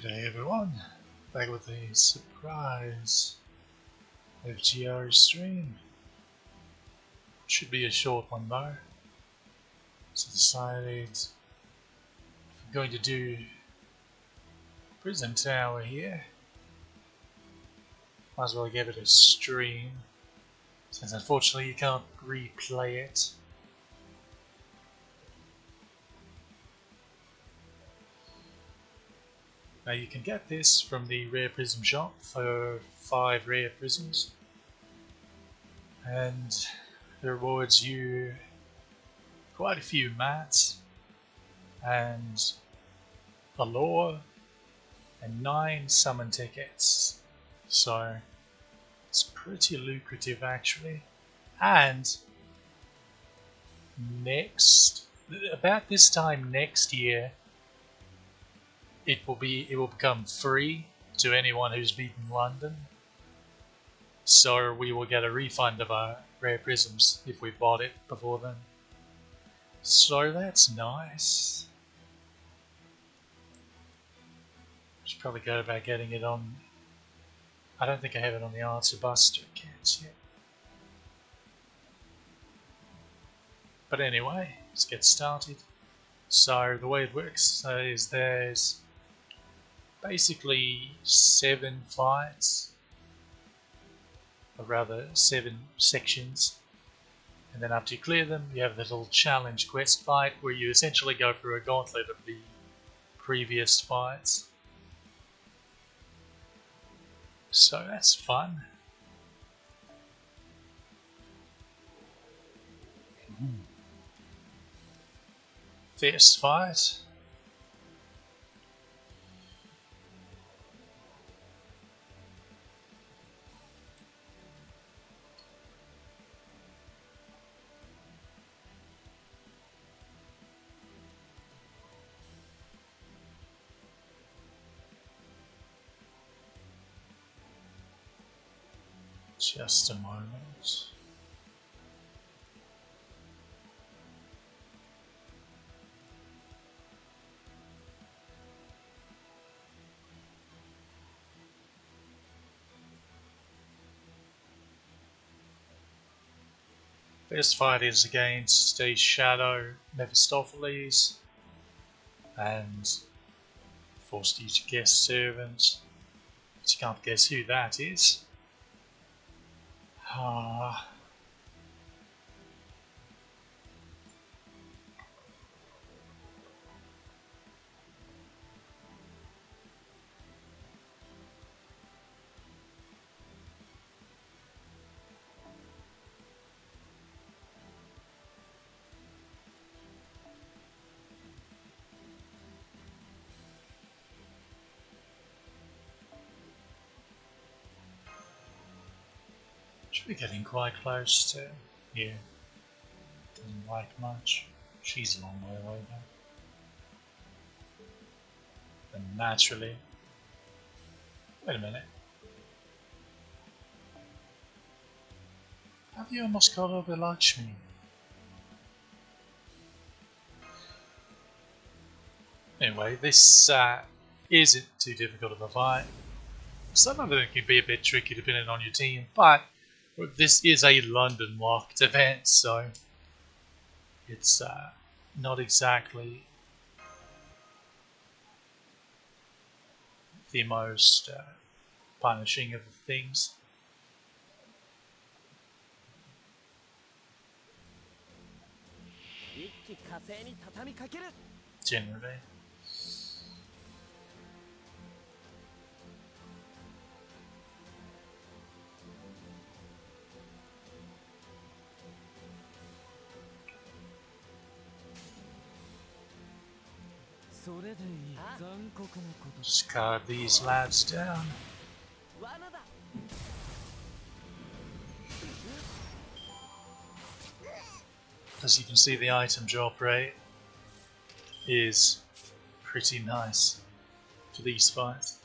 G'day everyone, back with a surprise FGR stream. Should be a short one though. So decided I'm going to do Prison Tower here. Might as well give it a stream, since unfortunately you can't replay it. Now you can get this from the rare prism shop for 5 rare prisms, and it rewards you quite a few mats and a lore and 9 summon tickets, so it's pretty lucrative actually. And about this time next year, it will become free to anyone who's beaten London. So we will get a refund of our rare prisms if we bought it before then. So that's nice. Should probably go about getting it on. I don't think I have it on the Answer Buster accounts yet. But anyway, let's get started. So the way it works is there's basically 7 fights, or rather 7 sections, and then after you clear them you have the little challenge quest fight where you essentially go through a gauntlet of the previous fights. So that's fun. First fight. Just a moment. First fight is against a Shadow Mephistopheles, and forced you to guess servant. But you can't guess who that is. Should be getting quite close to. Yeah. Doesn't like much. She's a long way away though. And naturally. Wait a minute. Have you almost got over Lakshmi? Anyway, this isn't too difficult of a fight. Some of them can be a bit tricky depending on your team, but this is a London locked event, so it's not exactly the most punishing of things. Generally. Just carve these lads down. As you can see, the item drop rate is pretty nice for these fights.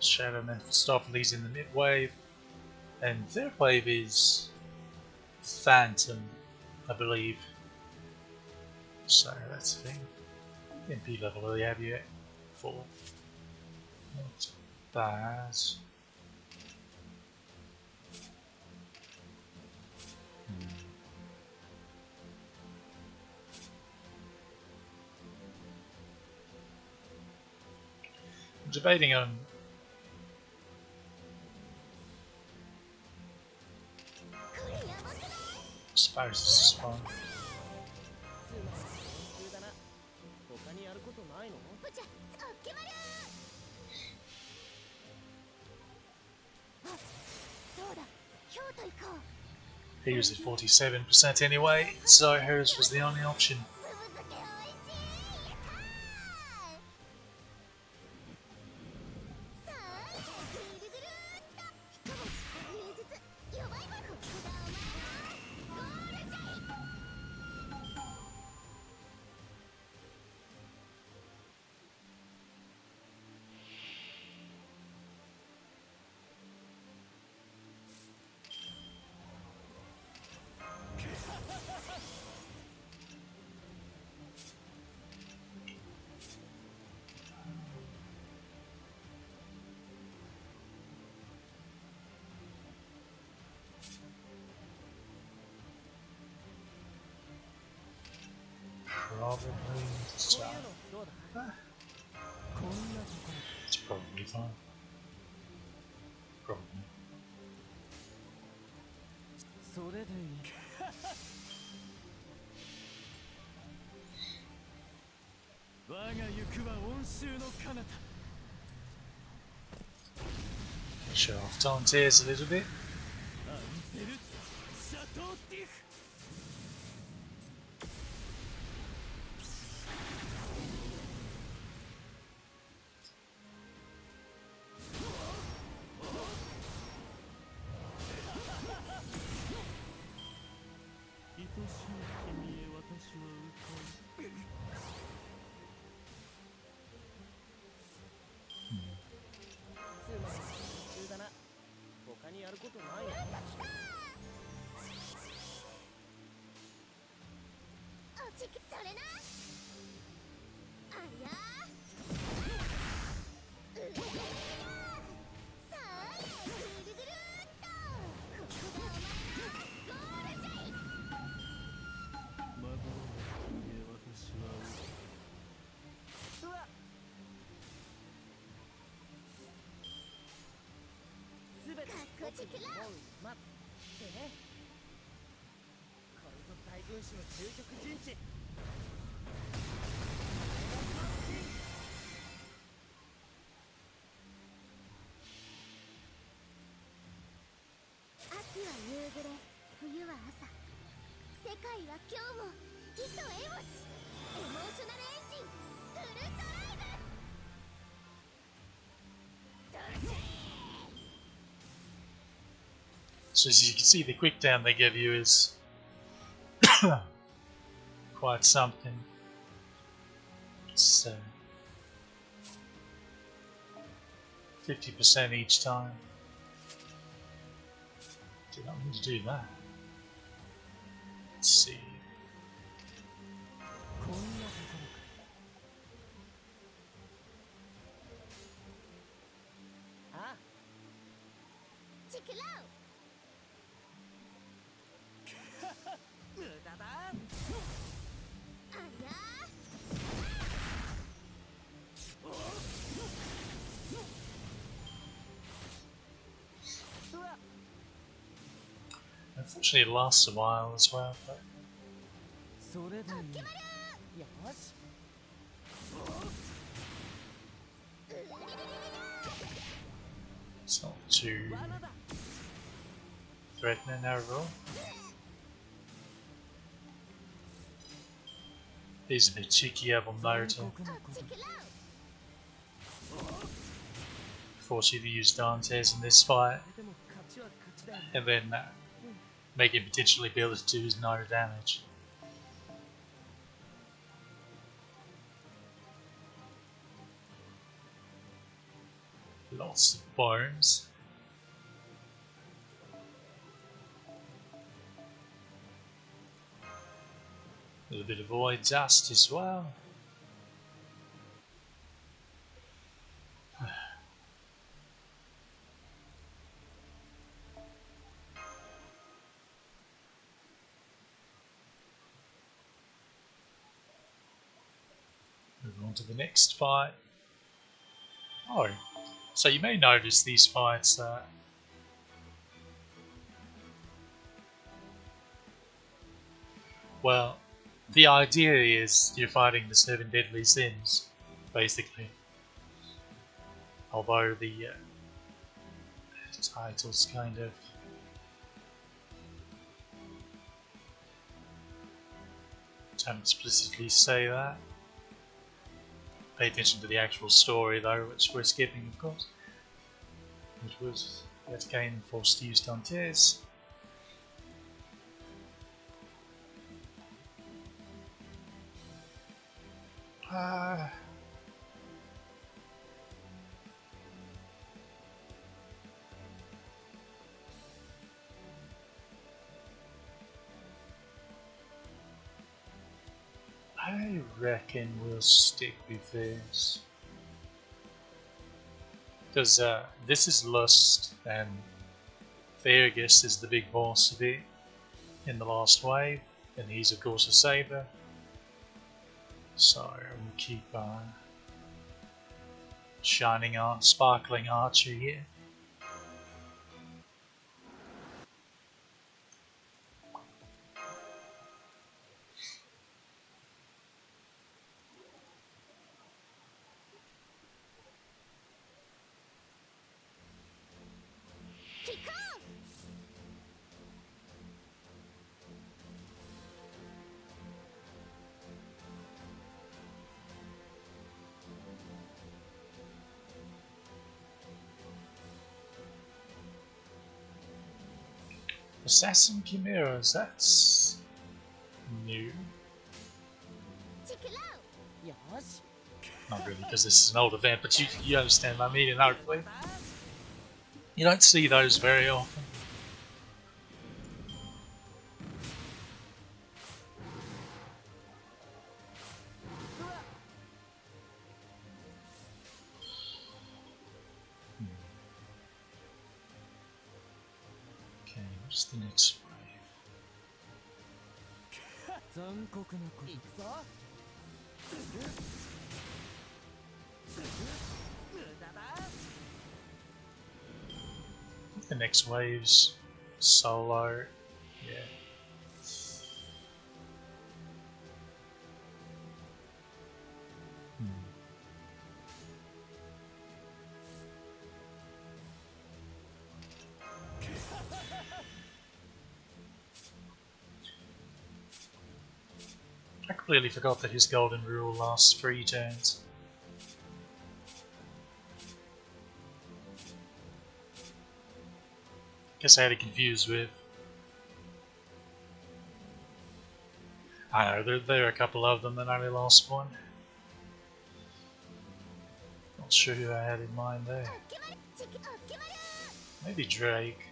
Shadow Mephistopheles in the mid wave, and third wave is Phantom, I believe. So that's the thing. MP level do we have yet? 4. Not bad. I'm debating on I suppose this is fun. He was at 47% anyway, so hers was the only option. Probably so. It's probably fine. Probably. Show off Dantes a little bit. So as you can see, the quick down they give you is quite something. So 50% each time. Did not mean to do that. Let's see. Unfortunately, it lasts a while as well, but it's not too threatening overall. He's a bit cheeky up on Naruto. Force you to use Dantes in this fight, and then make him potentially be able to do his no damage. Lots of bones. A little bit of void dust as well. Move on to the next fight. Oh, so you may notice these fights well, the idea is you're fighting the 7 deadly sins, basically. Although the titles kind of don't explicitly say that. Pay attention to the actual story though, which we're skipping of course. Which was that Cain forced to use Dantes. I reckon we'll stick with this. Because this is Lust, and Fergus is the big boss of it in the last wave, and he's of course a saber. So we'll keep shining on, sparkling archer here. Assassin Chimeras, that's new. Not really, because this is an old event, but you understand my meaning, hopefully. You don't see those very often. Okay, what's the next wave? The next wave's solo, yeah. I completely forgot that his golden rule lasts 3 turns. Guess I had it confused with. I know, there are a couple of them that only last 1. Not sure who I had in mind there. Maybe Drake.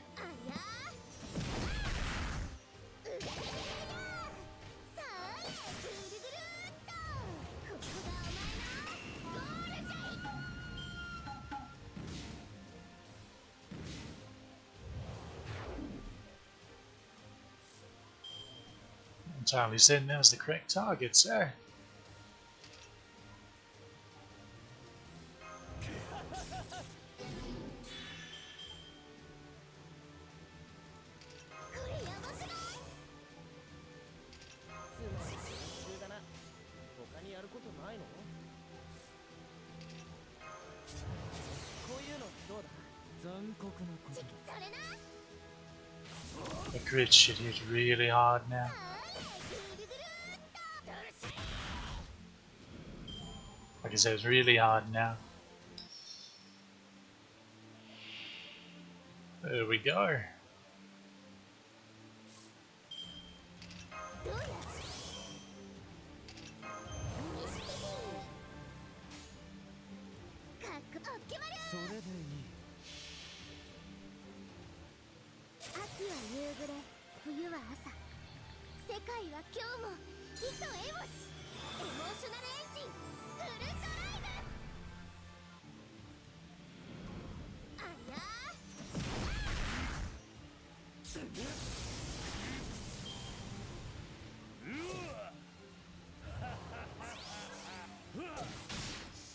Entirely certain that was the correct target, sir. The grid should hit really hard now. Like I said, it's really hard now. There we go.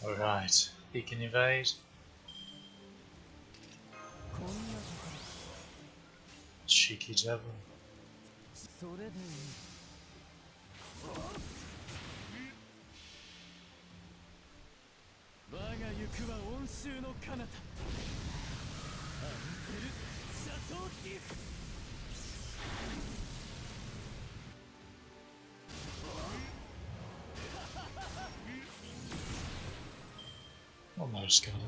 Alright, he can evade. Cheeky devil. Almost got him.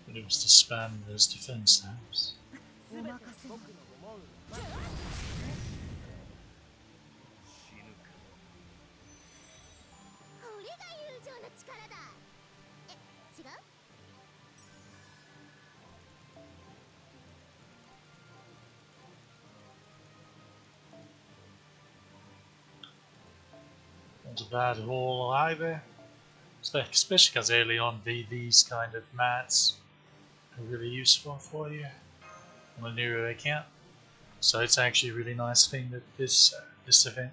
But it was to spam those defense tabs. Not a bad haul either. Especially because early on these kind of mats are really useful for you on a newer account. So it's actually a really nice thing that this event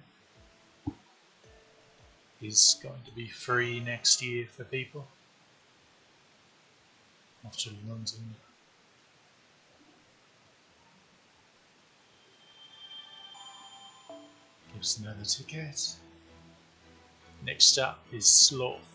is going to be free next year for people after London. Gives another ticket. Next up is Sloth.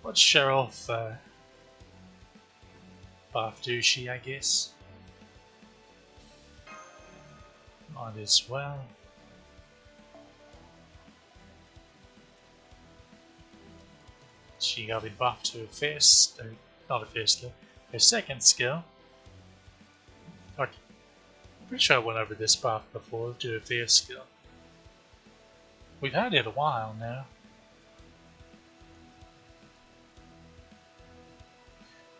Let's show off Bath Douchey, I guess. Might as well. She got been buffed to her first, not her first skill, her second skill. I'm pretty sure I went over this buff before, to her first skill. We've had it a while now.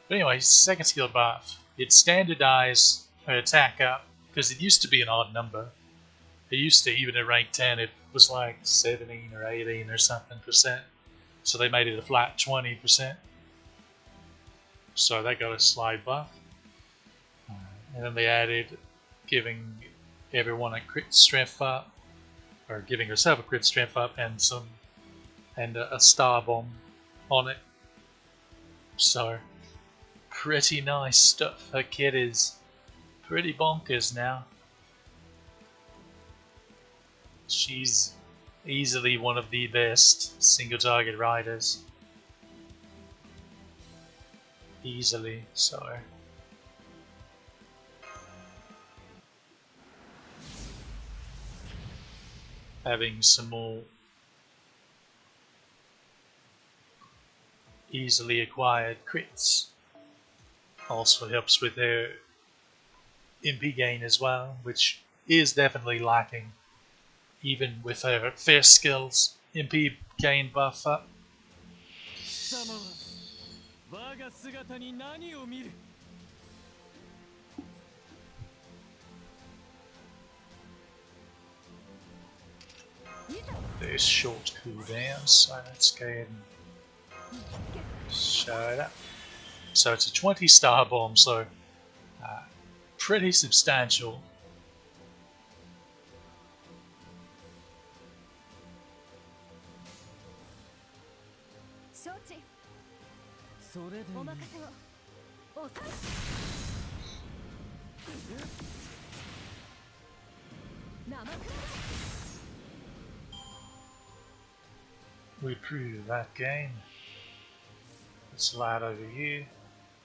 But anyway, second skill buff. It standardized her attack up, because it used to be an odd number. It used to, even at rank 10, it was like 17 or 18 or something %. So they made it a flat 20%. So that got a slight buff. And then they added giving everyone a crit strength up, or giving herself a crit strength up, and a star bomb on it. So pretty nice stuff. Her kit is pretty bonkers now. She's easily one of the best single target riders. Easily, so. Having some more easily acquired crits also helps with their MP gain as well, which is definitely lacking even with her first skills MP gain buff up. There's short cooldowns, so let's go ahead and show it up. So it's a 20-star bomb, so pretty substantial. We proved that game. Let's slide over here.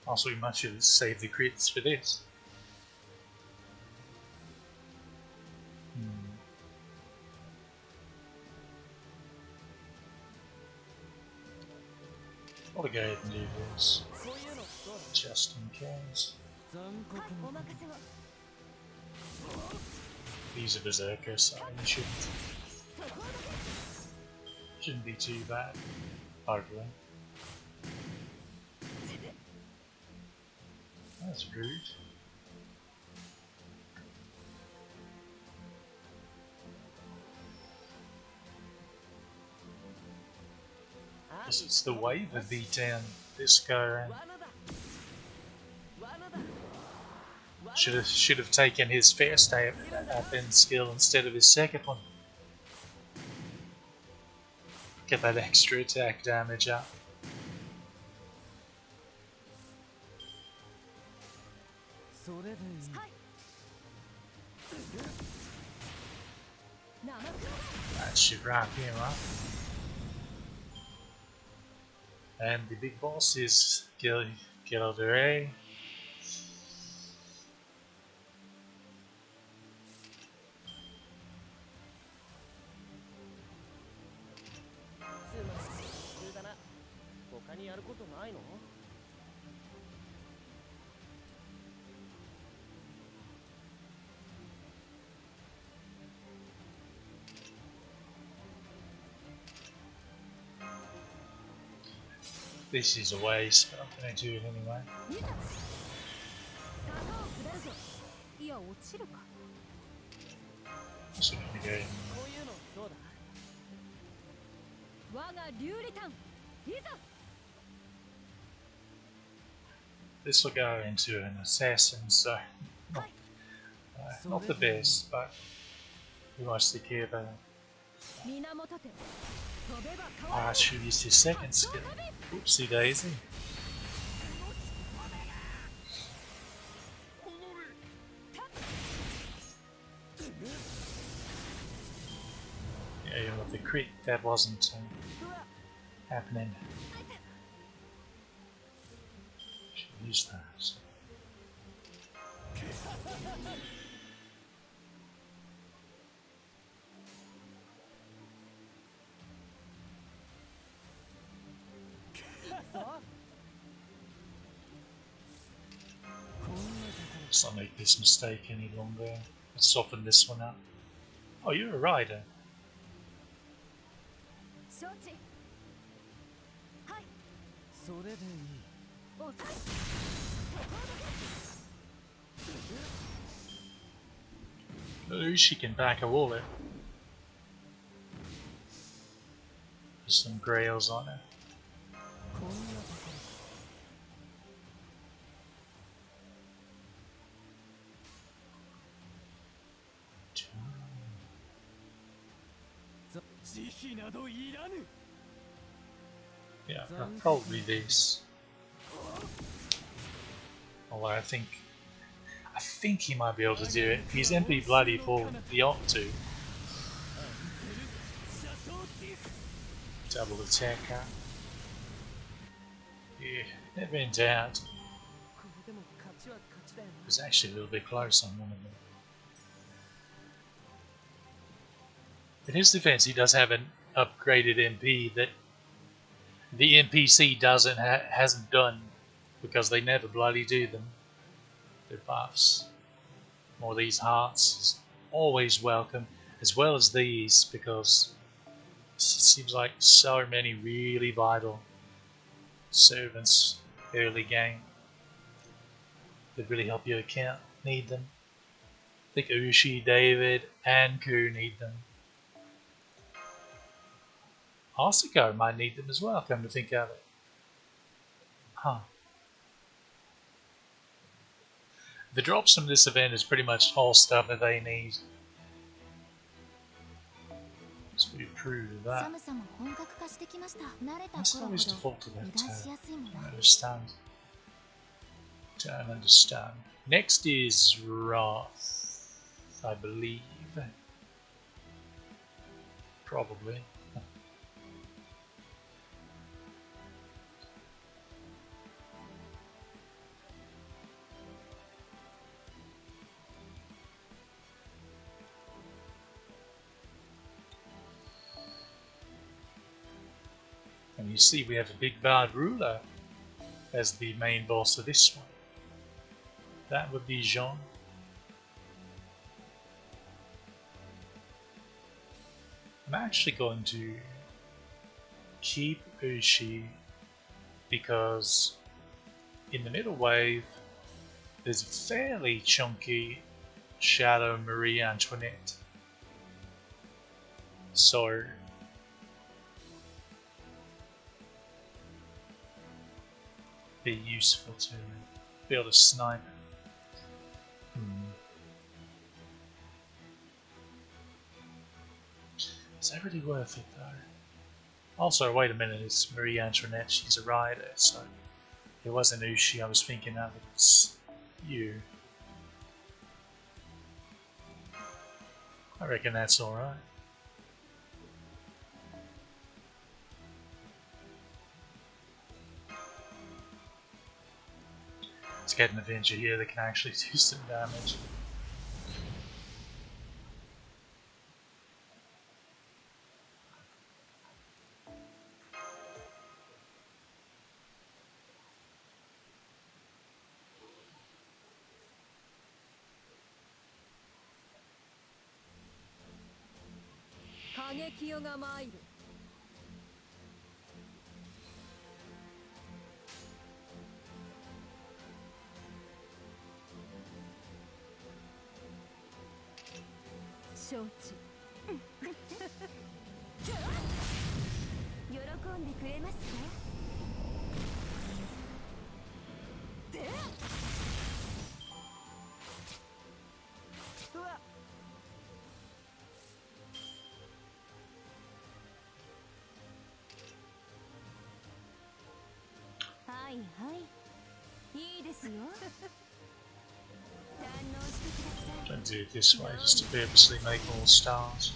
Also, we might should save the crits for this. I'll go ahead and do this, just in case. These are berserkers, so you shouldn't be too bad, hopefully. That's rude. Guess it's the wave of beatdown this go around. Should have taken his first up in skill instead of his second one. Get that extra attack damage up. That should wrap him up. And the big boss is Gilderay. This is a waste, but I'm going to do it anyway. So I'm going to go in. This will go into an assassin, so not the best, but we mostly care about it. I should use his second skill. Oopsie daisy. Yeah, with the crit, that wasn't happening. Should use that. Let's not make this mistake any longer. Let's soften this one up. Oh, you're a rider. At least she can back a wallet. There's some grails on it. Yeah, probably this. Although I think he might be able to do it. He's MP bloody for the ought to. Double attack up. Yeah, never in doubt. It was actually a little bit close on one of them. In his defense, he does have an upgraded MP that the NPC hasn't done, because they never bloody do them. Their buffs, or these hearts, is always welcome, as well as these, because it seems like so many really vital servants early game that really help your account need them. I think Ushi, David, and Ku need them. Osaka might need them as well, come to think of it. Huh. The drops from this event is pretty much all stuff that they need. So we approve of that. That's always default to that. Don't understand. Don't understand. Next is Wrath, I believe. Probably. And you see we have a big bad ruler as the main boss of this one. That would be Jean. I'm actually going to keep Ushi because in the middle wave there's a fairly chunky Shadow Marie Antoinette. So be useful to be able to snipe. Is that really worth it though? Also, wait a minute, it's Marie Antoinette, she's a rider, so it wasn't Ushi I was thinking of, it's you. I reckon that's alright. Let's get an Avenger here that can actually do some damage. Try and do it this way just to purposely make all stars.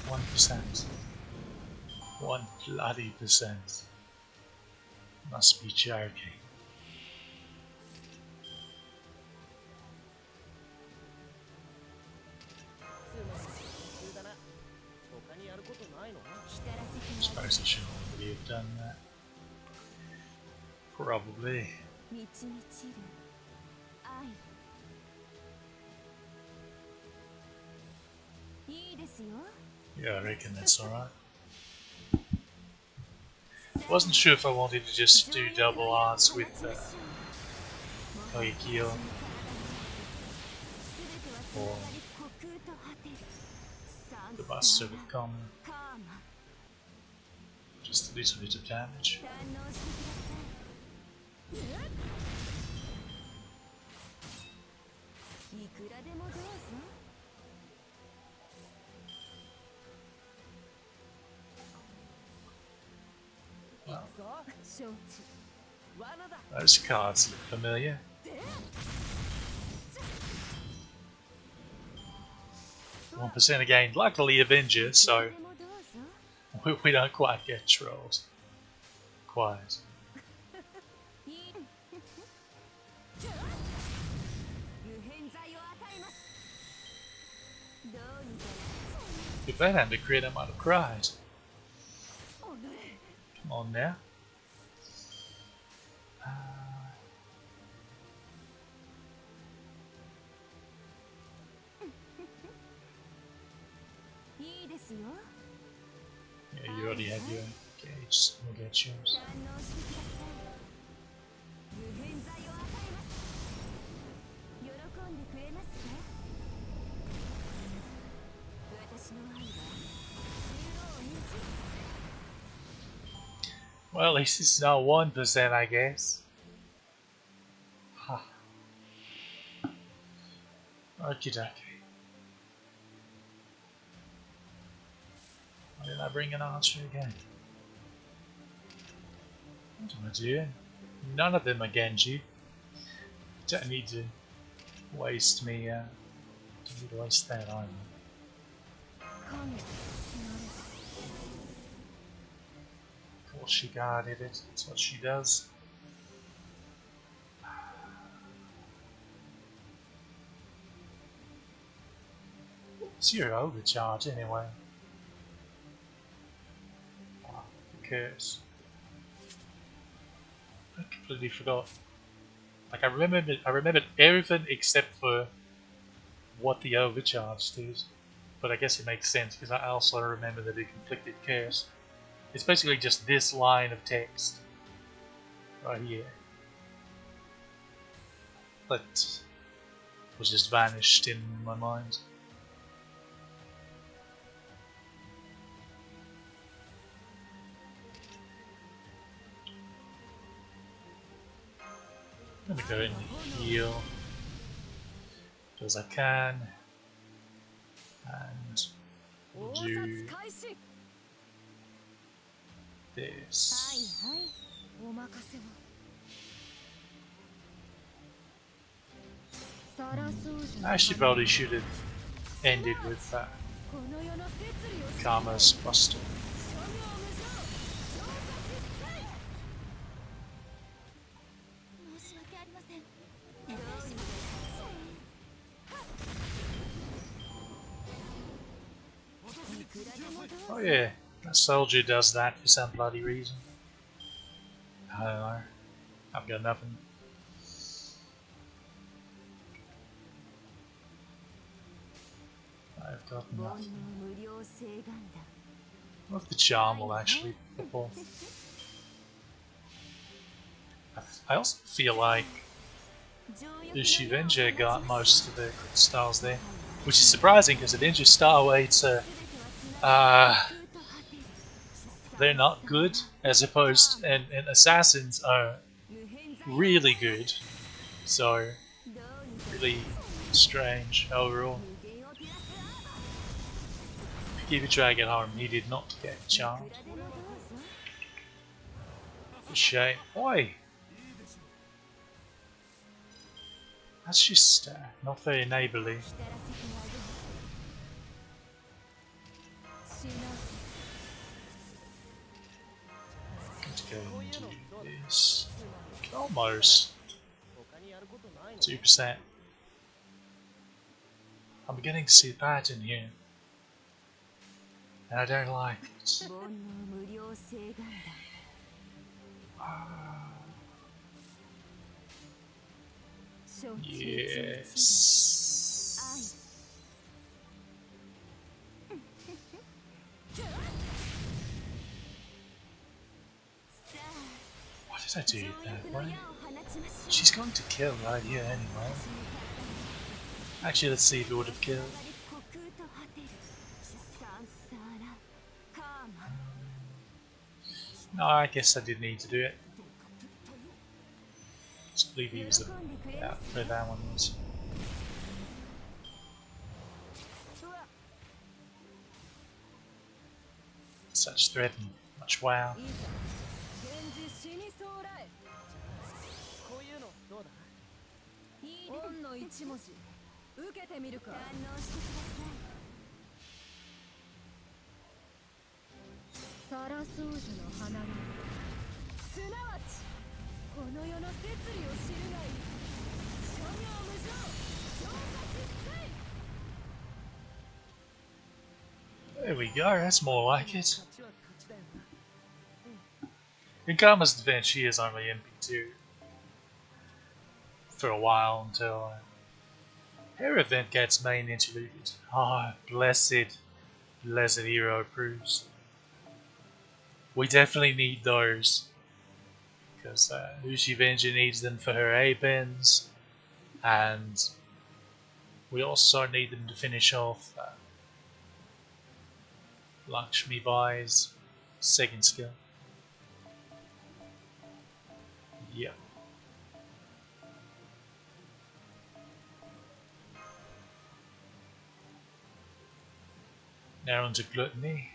1%. 1 bloody %. Must be joking. I suppose I should already have done that. Probably. Yeah, I reckon that's alright. Wasn't sure if I wanted to just do double arts with Kagekyo or the Buster with Common. Just a little bit of damage. Well, those cards look familiar. 1% again. Luckily Avenger, so we don't quite get trolled. Quite. If that hadn't occurred, I might have cried. Come on now. Yeah, you already have your gauge. We'll get yours. Well, at least it's not 1%, I guess. Huh. Okie dokie. Why did I bring an archer again? What am I doing? None of them are Genji. Don't need to waste me. Don't need to waste that either. Of course, she guarded it. That's what she does. What's your overcharge anyway? Oh, who cares? I completely forgot. Like I remembered everything except for what the overcharge did. But I guess it makes sense because I also remember that it conflicted cares. It's basically just this line of text right here. That was just vanished in my mind. I'm gonna go and heal as I can, and we'll do this. I actually probably should have ended with Karma's Buster. Oh yeah, that soldier does that for some bloody reason. I don't know. I've got nothing. I've got nothing. What if the charm will actually pop off? I also feel like the Shivenger got most of the styles there, which is surprising because the Ninja Star weights are they're not good, as opposed and assassins are really good. So really strange overall. Give a dragon harm, he did not get charmed. A shame. Why? That's just not very neighbourly. Going to go and do this. Almost 2%. I'm beginning to see a pattern here, and I don't like it. Yes. What did I do that way? She's going to kill right here anyway. Actually, let's see if it would have killed. No, I guess I did need to do it. I believe he was yeah, where that one was. Such threat and much wow. There we go, that's more like it. In Karma's defense, she is only MP2 for a while until her event gets main interluded. Ah, blessed hero proves. We definitely need those, because Lucy Venture needs them for her A-pins, and we also need them to finish off Lakshmi Bai's second skill. Yep. Now onto gluttony.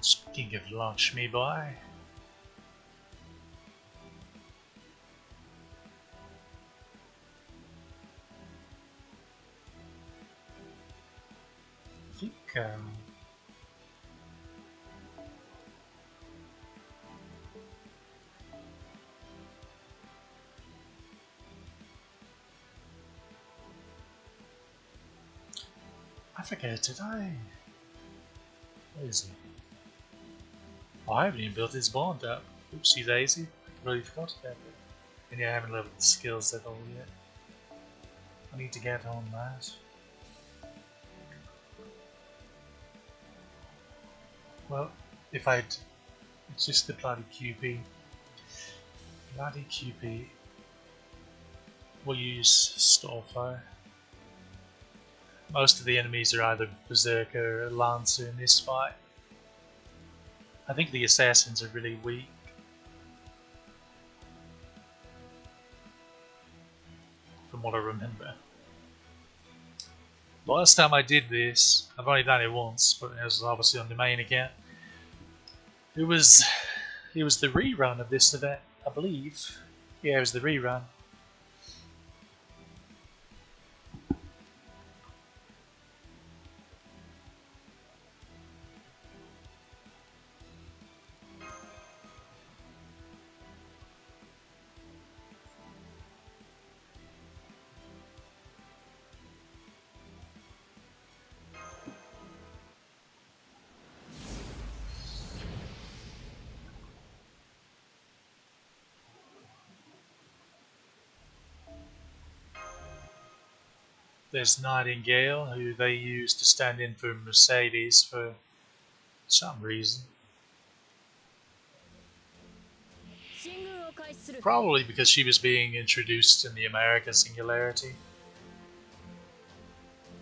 Speaking of Lakshmi Boy, I think I forget, did I? Where is he? Oh, I haven't even built his bond up. Oopsie daisy. I completely forgot about it. And yeah, I haven't leveled the skills at all yet. I need to get on that. Well, if I'd... It's just the bloody QP. Bloody QP. We'll use Stormfire. Most of the enemies are either Berserker or Lancer in this fight. I think the assassins are really weak. From what I remember. Last time I did this, I've only done it once, but it was obviously on the main account. It was the rerun of this event, I believe. Yeah, it was the rerun. There's Nightingale, who they use to stand in for Mercedes for some reason. Probably because she was being introduced in the American Singularity.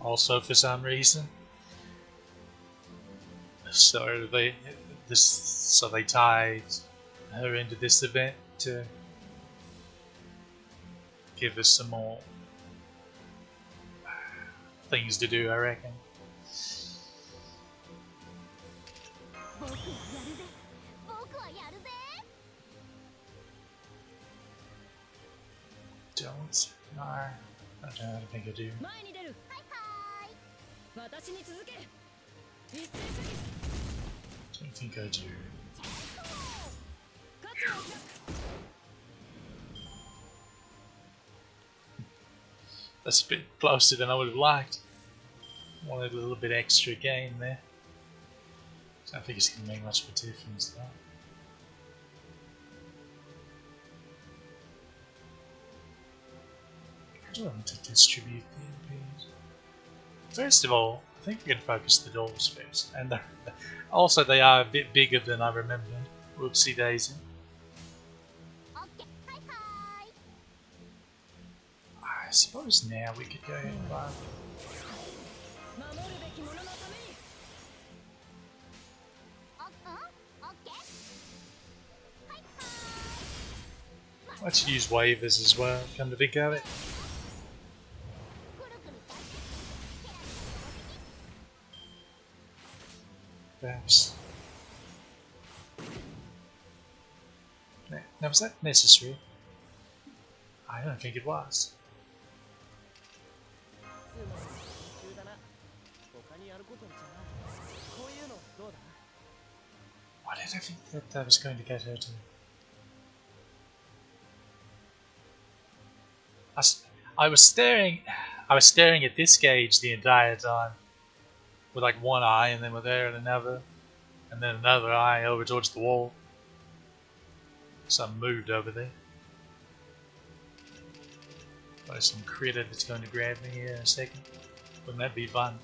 Also for some reason. So they tied her into this event to give us some more things to do, I reckon. Don't. No, I don't think I do. Don't think I do. That's a bit closer than I would have liked. Wanted a little bit extra gain there. I don't think it's going to make much of a difference though. How do I want to distribute the MPs? First of all, I think we're going to focus the doors first. And also they are a bit bigger than I remembered. Whoopsie daisy. I suppose now we could go ahead and buy. I should use waivers as well, come to think of it. Perhaps. Now, was that necessary? I don't think it was. Why did I think that I was going to get her to... I was staring at this gauge the entire time. With like one eye and then with there and another. And then another eye over towards the wall. Something moved over there. By some critter that's going to grab me here in a second. Wouldn't that be fun?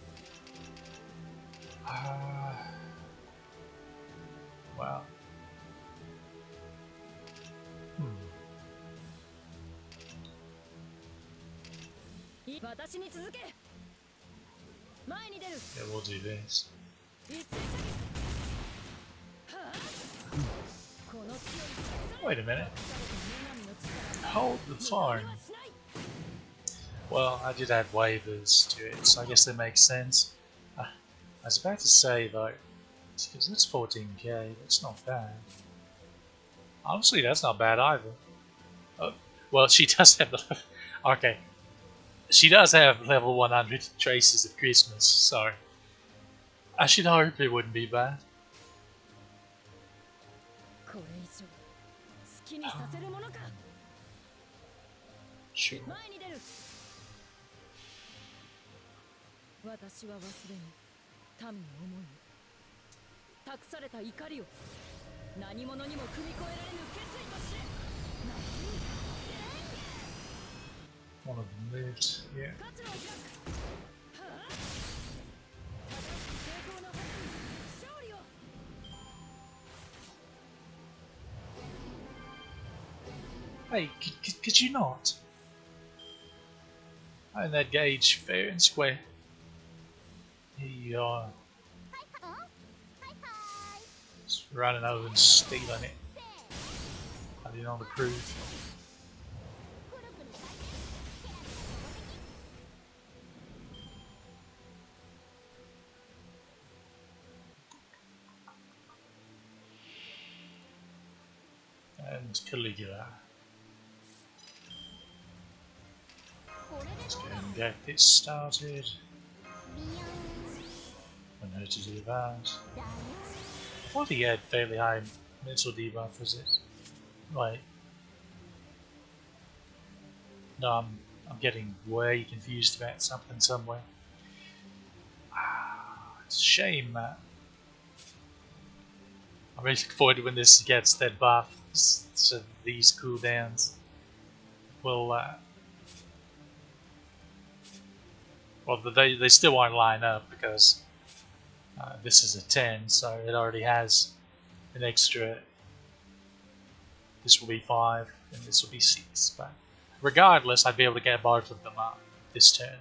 Wow. Yeah, we'll do this. Wait a minute. Hold the phone. Well, I did add waivers to it, so I guess that makes sense. I was about to say though, because that's 14k, that's not bad. Honestly, that's not bad either. Oh, well, she does have the okay. She does have level 100 Traces of Christmas, so I should hope it wouldn't be bad. Sure. 私は忘れぬ民の思いを託された怒りを何者にも踏み越えられぬ決意として One of them lived, yeah. Hey, could you not? Oh, that gauge fair and square. Here you are. Just running over and stealing it. I did not approve. And Caligula. Let's go and get this started. I know to do that. I thought he had fairly high mental debuff, was it? Right. No, I'm getting way confused about something somewhere. It's a shame, Matt. I'm really looking forward to when this gets that buff, so these cooldowns will well, they still won't line up because this is a 10, so it already has an extra. This will be 5 and this will be 6, but regardless, I'd be able to get both of them up this turn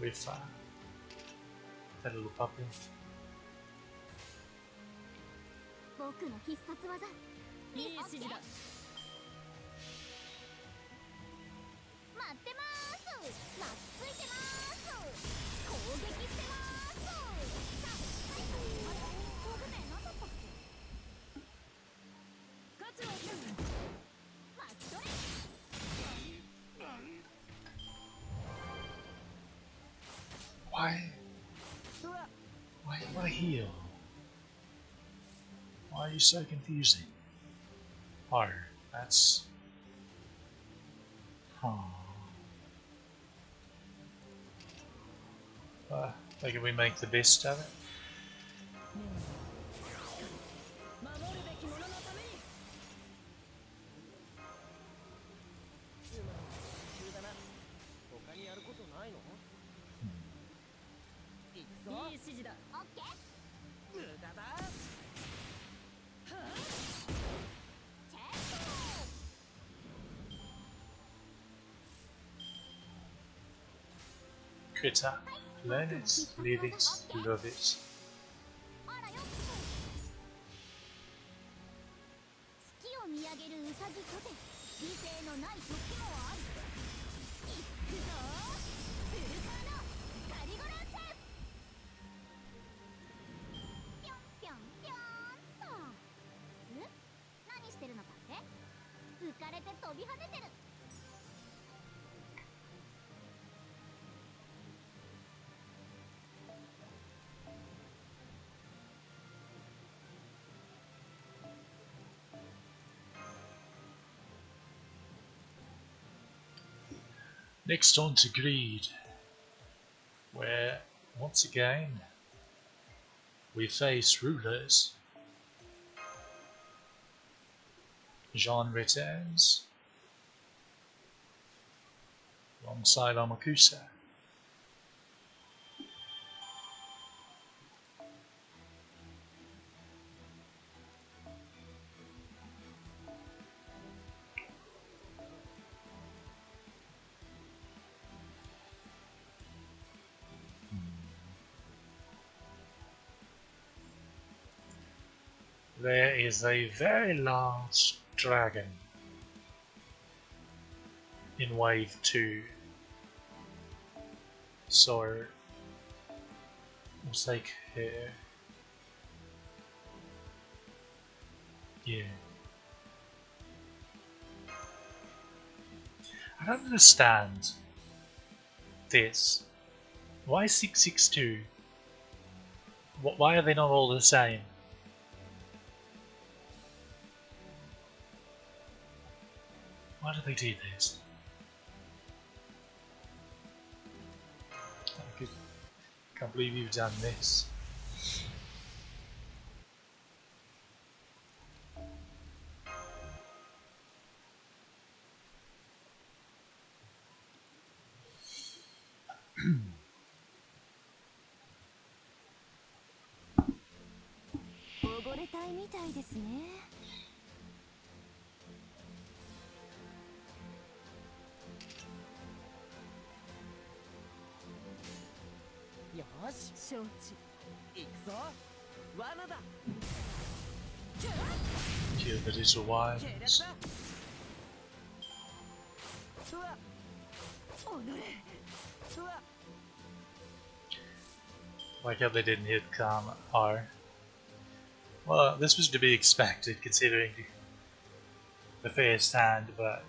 with that little puppy. Why heal? Why are you so confusing? Oh, that's... Maybe we make the best of it. Critter, learn it, live it, love it. Next on to Greed, where once again we face rulers. Jean returns. alongside Amakusa. There is a very large dragon in wave 2, so we'll take here. Yeah. I don't understand this. Why 662? Why are they not all the same? Why do they do this? Can't believe you've done this. Kill the little wives. Like how they didn't hit Kama R. Well, this was to be expected considering the first hand, but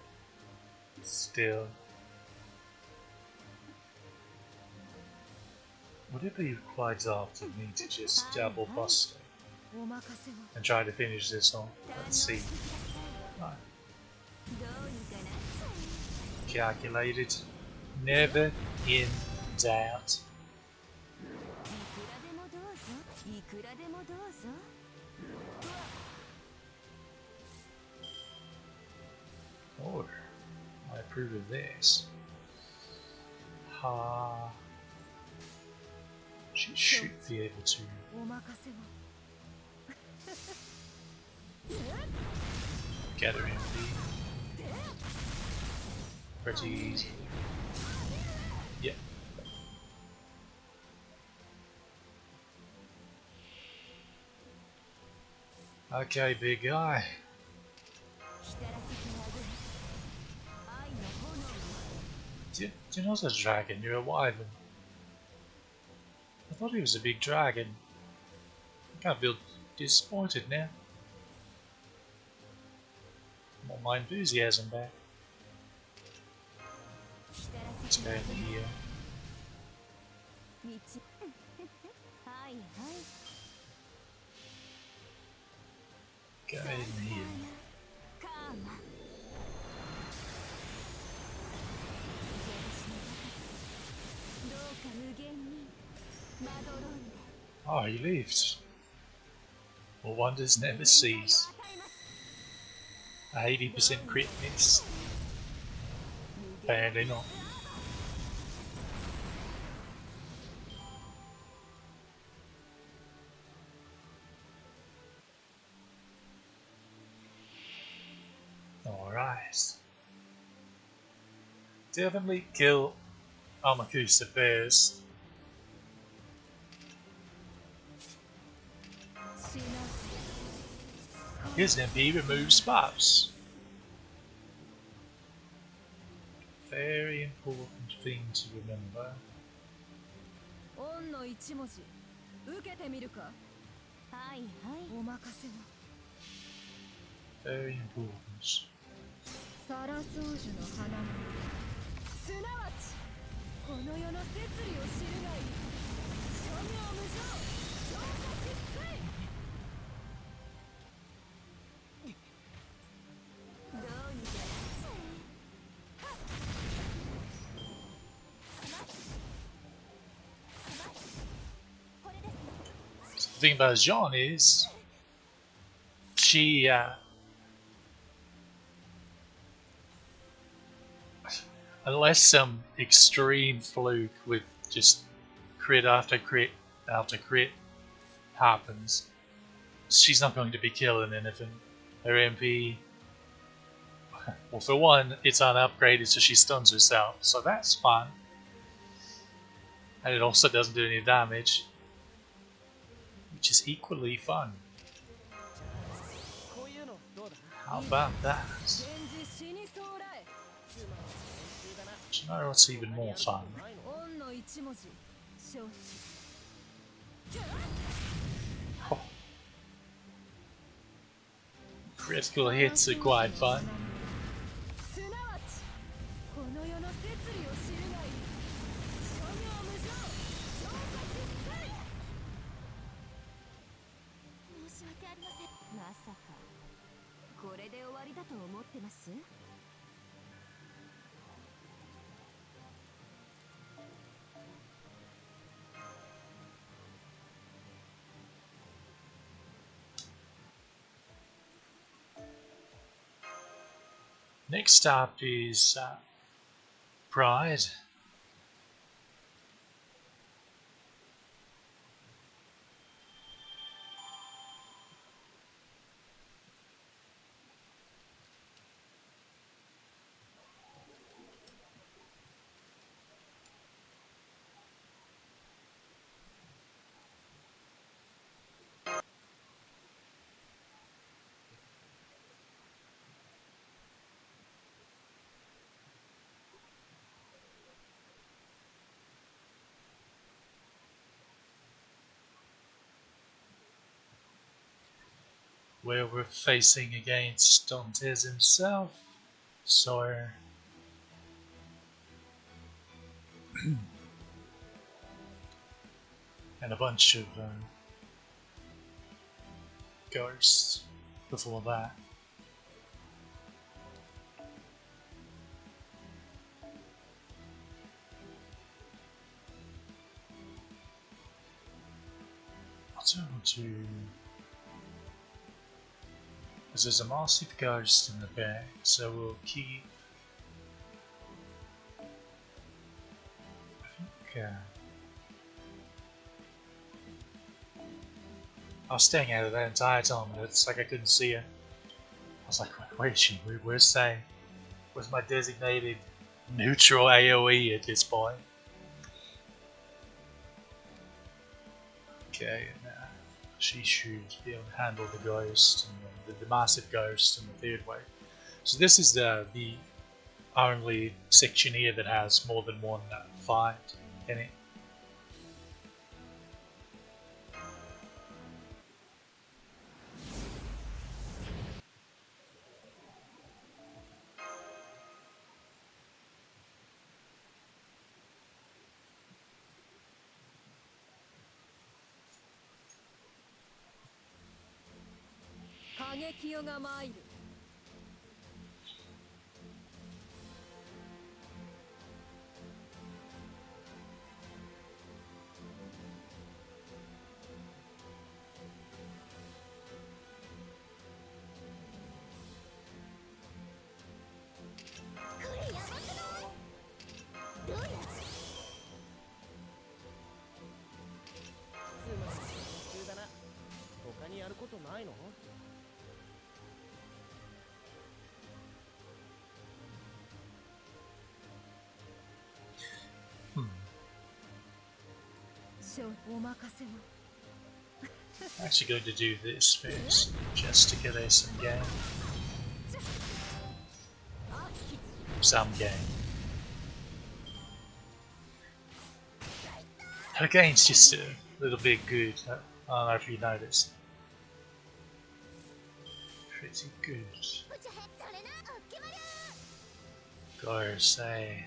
still. Would it be quite after me to just double bust it and try to finish this off? Let's see. Right. Calculated, never in doubt. Or I approve of this. Ha. She should be able to. Get her in the pretty easy. Yeah. Okay, big guy. You're not a dragon, you're a wyvern. I thought he was a big dragon. I can't feel disappointed now. Want my enthusiasm back. Let's go in here. Go in here. Oh, he lived. Well, wonders never cease. 80% crit miss. Apparently not. Alright. Definitely kill Amakusa first. His MP removes buffs. Very important thing to remember. Very important. The thing about Jean is she I Unless some extreme fluke with just crit after crit after crit happens, she's not going to be killing anything. Her MP, well, for one, it's unupgraded, so she stuns herself, so that's fun. And it also doesn't do any damage, which is equally fun. How about that? Do you know what's even more fun? Oh. Critical hits are quite fun. Next up is Pride. Where we're facing against Dantes himself, so and a bunch of ghosts before that. I don't want to. Because there's a massive ghost in the back, so we'll keep. I think. I was staying out of that entire time, and it's like I couldn't see her. I was like, where is she? Where's my designated neutral AoE at this point? Okay, she should be able to handle the ghost, and the massive ghost, and the third wave. So this is the only section here that has more than one fight in it. I'm actually going to do this first, just to get her some game. Some game. Her game's just a little bit good. I don't know if you noticed. Pretty good. Goes, hey.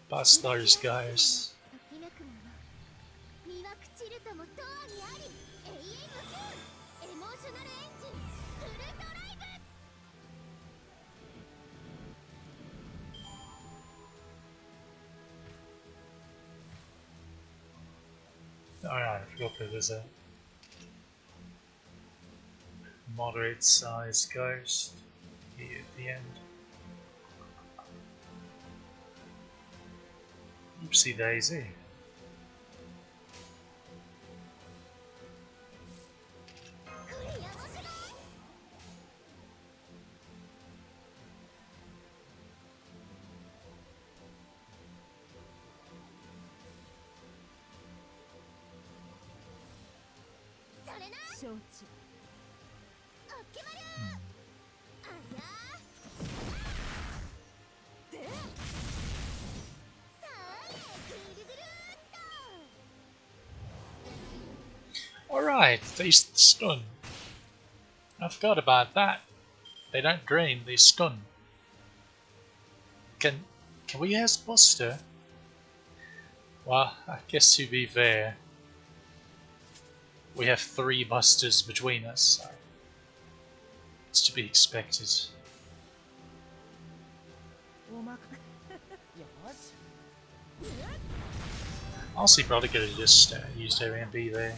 Bust those guys. Alright, I forgot that there's a moderate sized ghost here at the end. Oopsie daisy. Alright, they stun. I forgot about that. They don't drain, they stun. Can we ask Buster? Well, I guess to be fair, we have 3 Busters between us, so it's to be expected. Honestly, probably could have just used her MP there.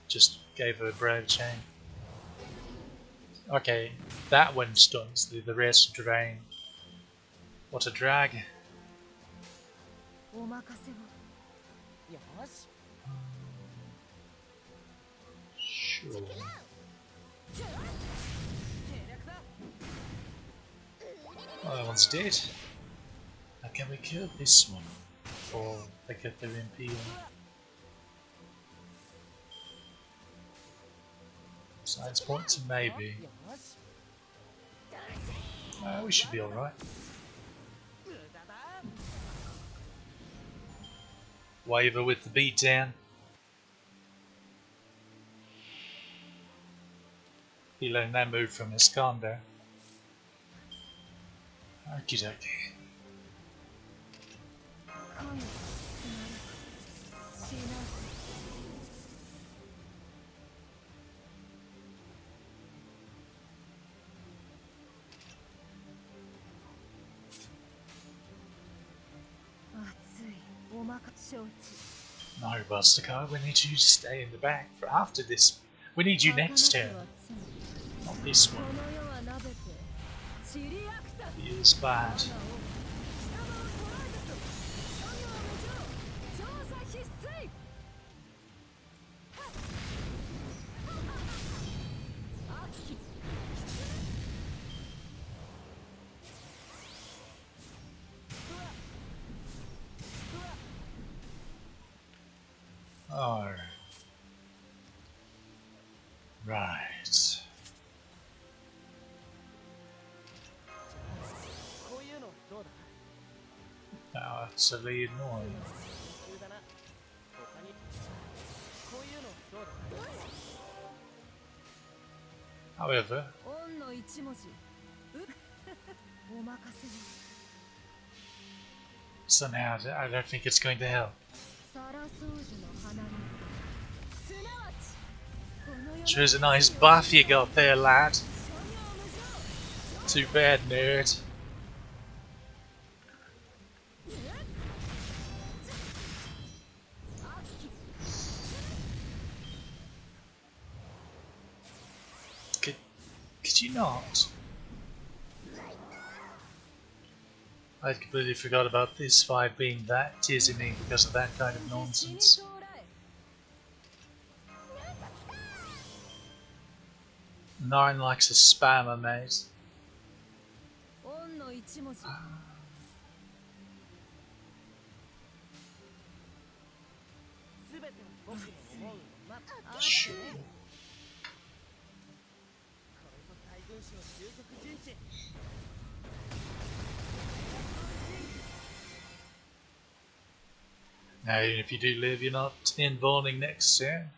Just gave her a brave chain. Okay, that one stuns, the rest drain. What a drag. Sure. Well, that one's dead. Now can we kill this one before they get their MP on? Science points, maybe. We should be alright. Waver with the beat down. He learned that move from Iskander. Okie dokie. No, Buster Card, we need you to stay in the back for after this. We need you next turn. Not this one. Feels bad. Oh. Right. Now that's a lead annoying. However, somehow I don't think it's going to help. Choose a nice buff you got there, lad. Too bad, nerd. Could you not? I completely forgot about this fight being that teasing me because of that kind of nonsense. Nine likes a spammer, mate. Sure. Now, even if you do live, you're not involving next turn.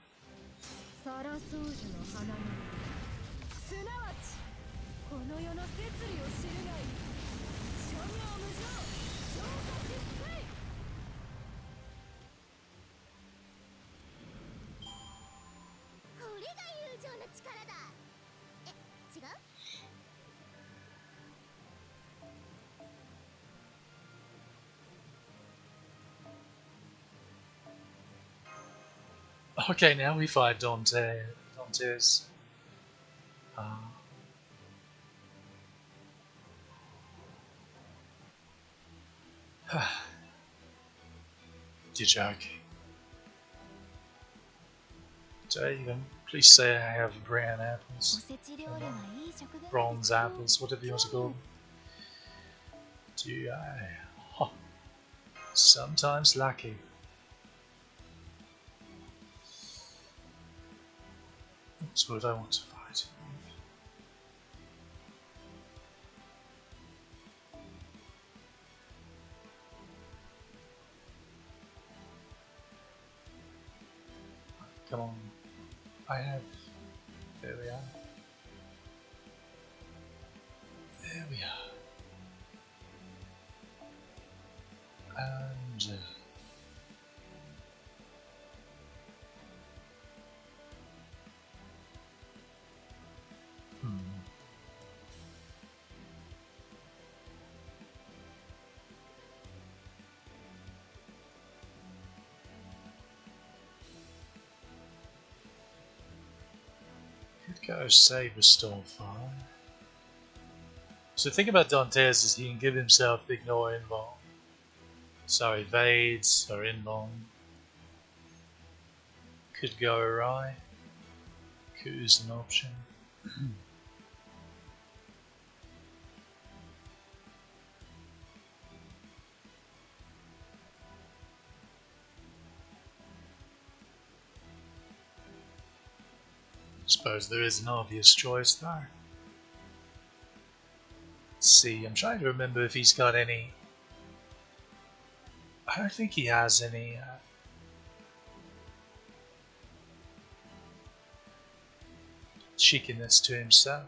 Okay, now we fight Dantes. You're joking. Even please say I have brown apples. Bronze apples, whatever you want to call them. Do I? Oh, sometimes lucky. That's what I want to fight. Come on. I have. There we are. There we are. And could go Saber Stormfire. So the thing about Dantes is he can give himself ignore invuln. So evades or invuln. Could go awry. Coup is an option. Suppose there is an obvious choice there. Let's see, I'm trying to remember if he's got any. I don't think he has any cheekiness to himself.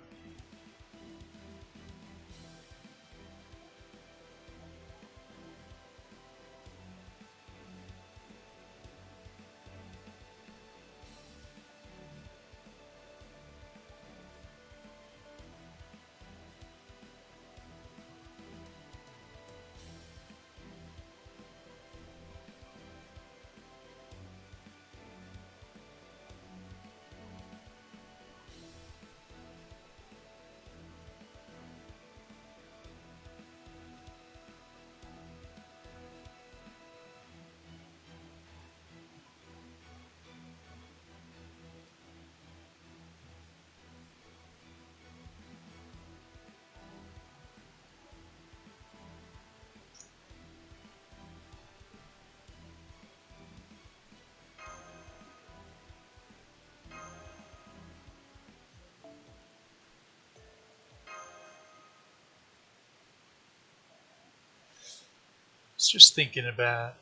I was just thinking about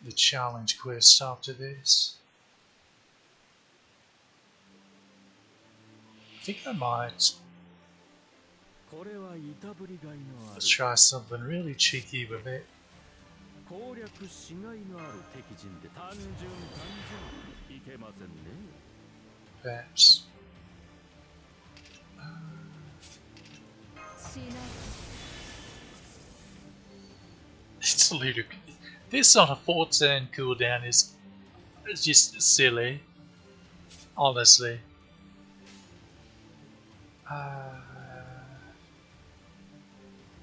the challenge quest after this. I think I might. Let's try something really cheeky with it. Perhaps. It's ludicrous. This on a 4-turn cooldown is just silly. Honestly.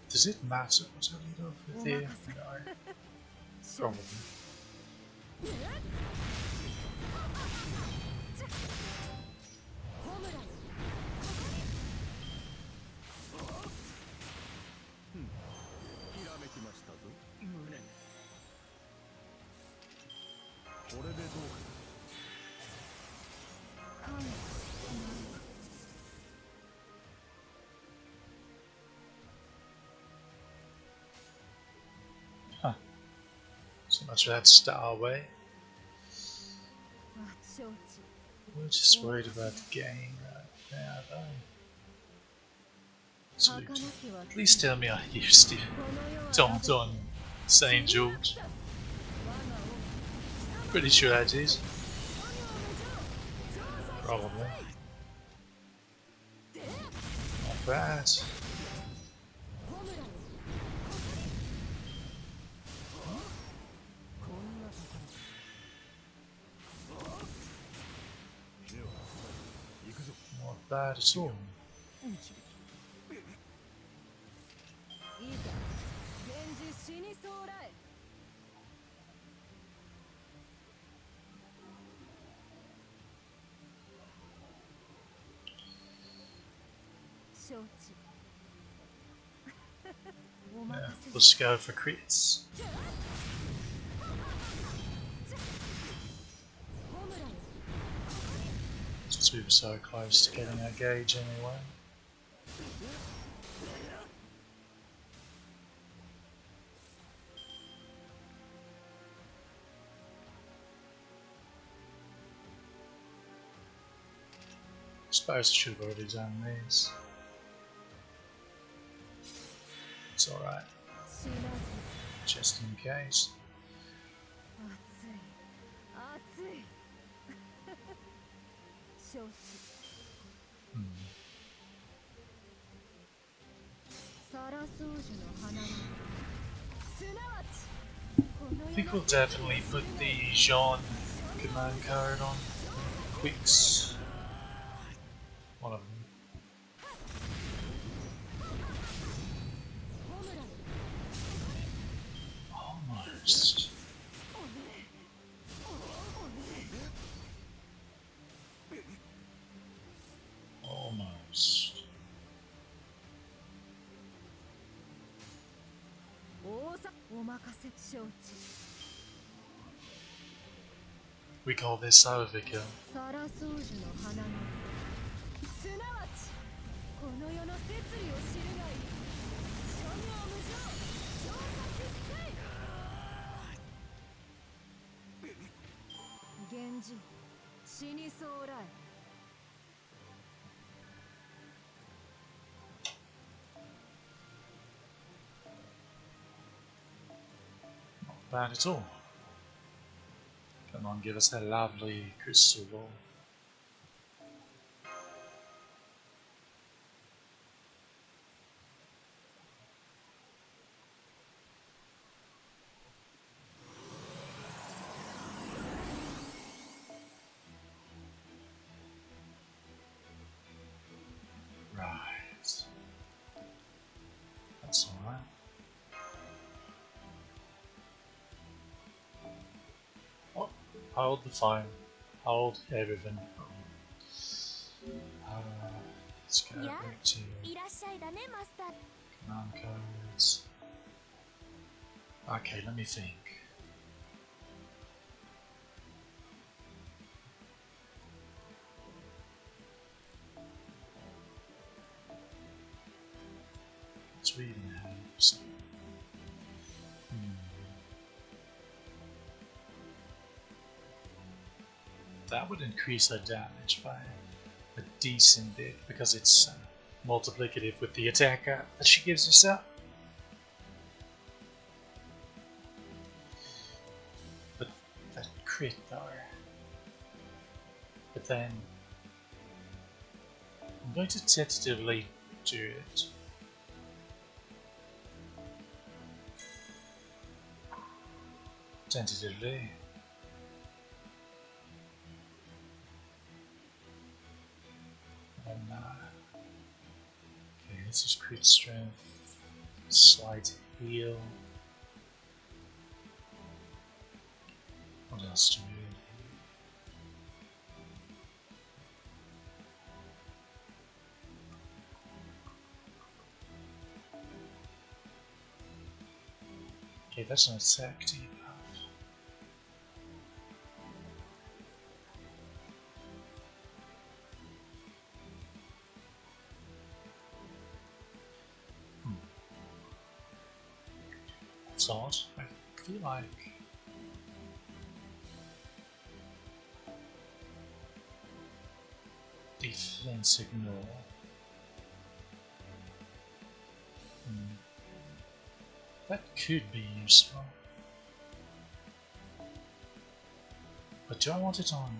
Does it matter what I lead off with here? No. Probably. Huh. So much for that star way. We're just worried about the game right now, though. Absolutely. Please tell me I used it. Don't on St. George. Pretty sure I did. Probably. Not bad. Not bad at all. Yeah, let's go for crits. Since we were so close to getting our gauge anyway. I suppose I should have already done these. It's alright. Just in case. I think we'll definitely put the Jean command card on Quicks. One of them. Almost. Almost. We call this overkill. Not bad at all. Come on, give us that lovely crystal ball. Right. That's alright. Oh, hold the phone. Hold everything. Let's go back to command codes. Okay, let me think. What's we even have? That would increase her damage by a decent bit because it's multiplicative with the attack that she gives herself. But that crit though. But then I'm going to tentatively do it. Tentatively. Okay, this is crit strength, slight heal. What else do we need? Okay, that's an attack debuff. It's odd. I feel like defense ignore. That could be useful. But do I want it on?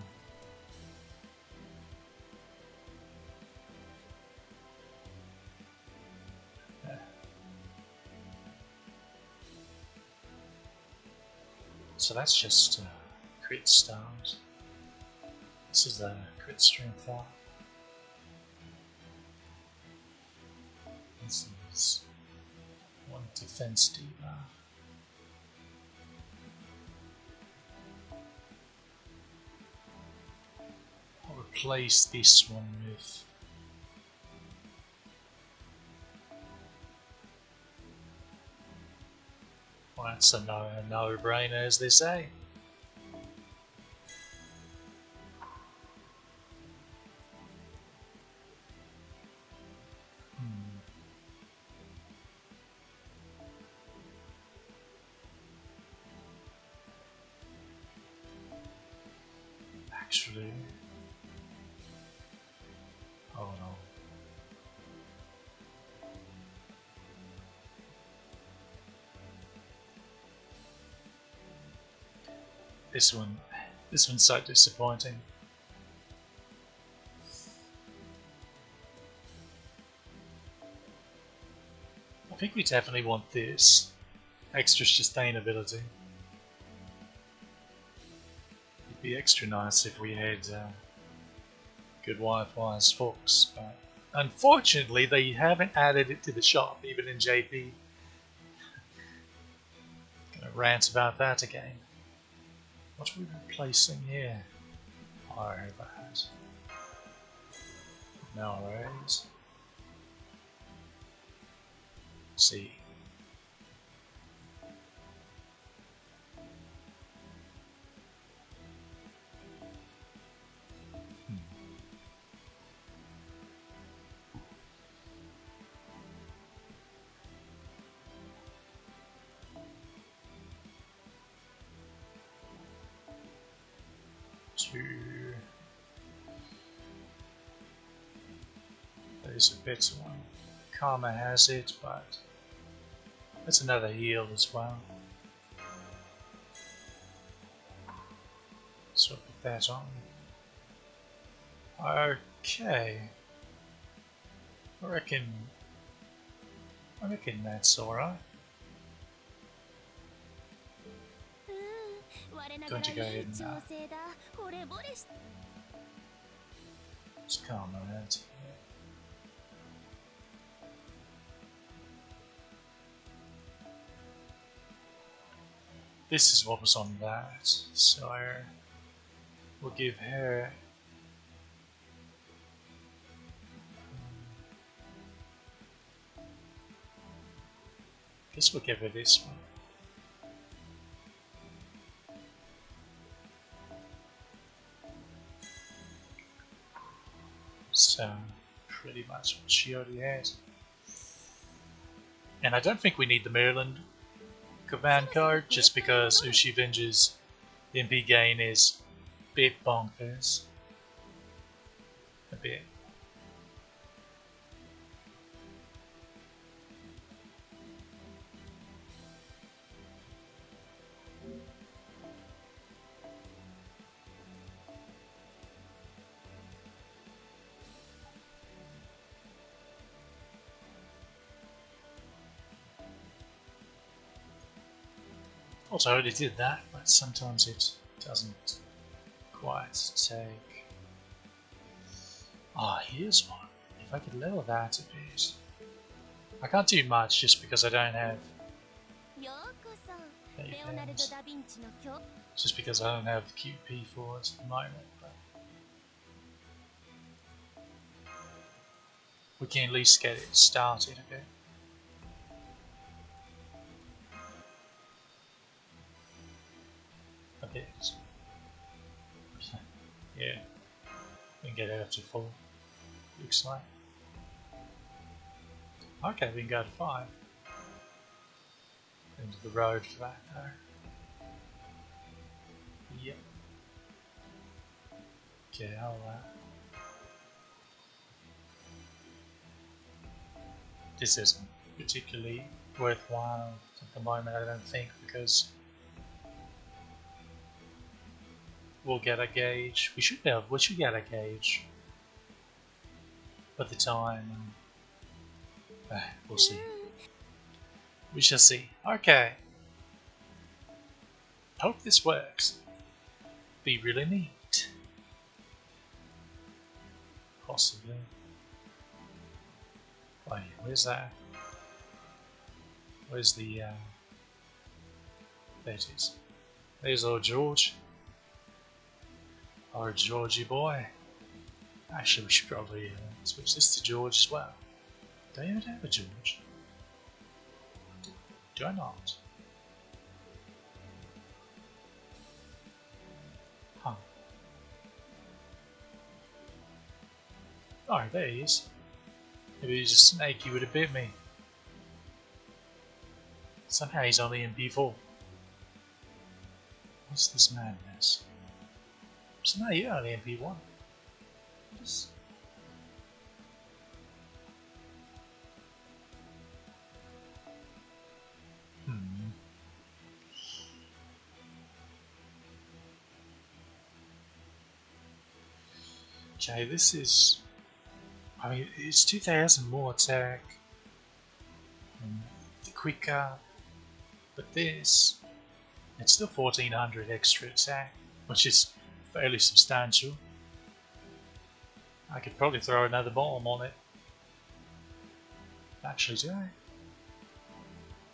So that's just crit stars. This is the crit strength up. This is one defense debuff. I'll replace this one with that's a no-brainer, as they say. Actually, oh no. This one's so disappointing. I think we definitely want this extra sustainability. It'd be extra nice if we had good Wi-Fi as Fox, but unfortunately they haven't added it to the shop, even in JP. Gonna rant about that again. What are we replacing here? Oh, that. No worries. See. There's a better one. Karma has it, but that's another heal as well. So I'll put that on. Okay. I reckon that's alright. Going to go ahead and just calm out. This is what was on that, so we'll give her guess we'll give her this one. So pretty much what she already has. And I don't think we need the Maryland command card just because Ushi Venge's MP gain is a bit bonkers. A bit. Also, I already did that, but sometimes it doesn't quite take. Ah, here's one. If I could level that a bit. I can't do much just because I don't have paypals. Just because I don't have QP for it at the moment. But we can at least get it started, okay? A bit. Yeah. We can get it up to 4. Looks like. Okay, we can go to 5. Into the road for that though. Yep. Okay, how this isn't particularly worthwhile at the moment, I don't think, because we'll get a gauge. We should get a gauge at the time. We'll see. We shall see. Okay. Hope this works. Be really neat. Possibly. Wait, where's that? Where's the there it is. There's old George. Our Georgie boy. Actually, we should probably switch this to George as well. Do I even have a George? Do I not? Oh, there he is. If he was a snake, he would have bit me. Somehow he's only in P4. What's this madness? So now you're only in P1. Just... Okay, this is... I mean, it's 2000 more attack. The quicker. But this... It's still 1400 extra attack, which is fairly substantial. I could probably throw another bomb on it. Actually, do I?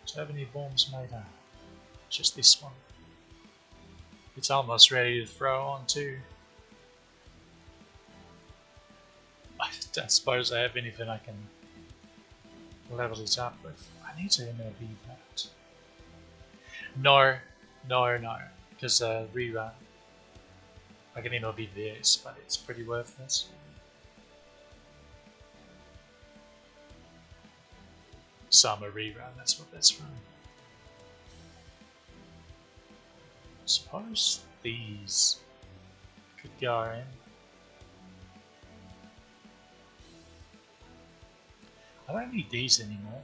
Do I have any bombs made up? Just this one. It's almost ready to throw on too. I don't suppose I have anything I can level it up with. I need to MLB that. No, because rerun. I can MLB this, but it's pretty worthless. Summer rerun, that's what that's from. I suppose these could go in. I don't need these anymore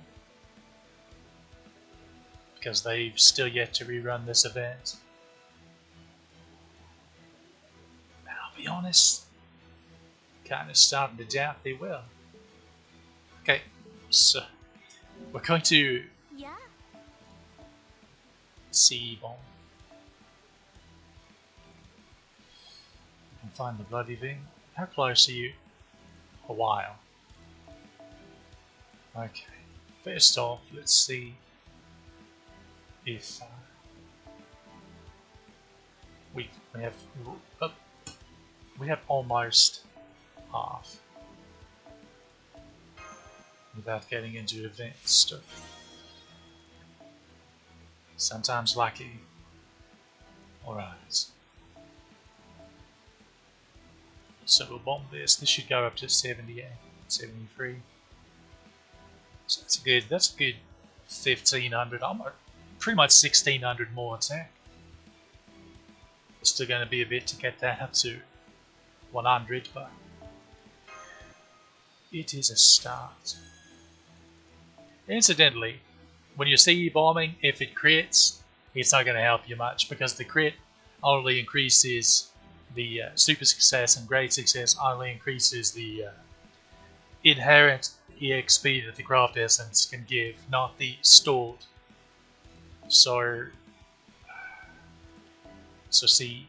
because they've still yet to rerun this event. And I'll be honest, kind of starting to doubt they will. Okay, so we're going to C bomb. And find the bloody thing. How close are you? A while. Okay. First off, let's see if we have almost half without getting into advanced stuff. Sometimes lucky. Alright. So we'll bomb this. This should go up to 78, 73. So that's a good 1500, almost pretty much 1600 more attack. It's still going to be a bit to get that up to 100, but it is a start. Incidentally, when you're CE bombing, if it crits, it's not going to help you much because the crit only increases the super success, and great success only increases the inherent EXP that the craft essence can give, not the stored. So see,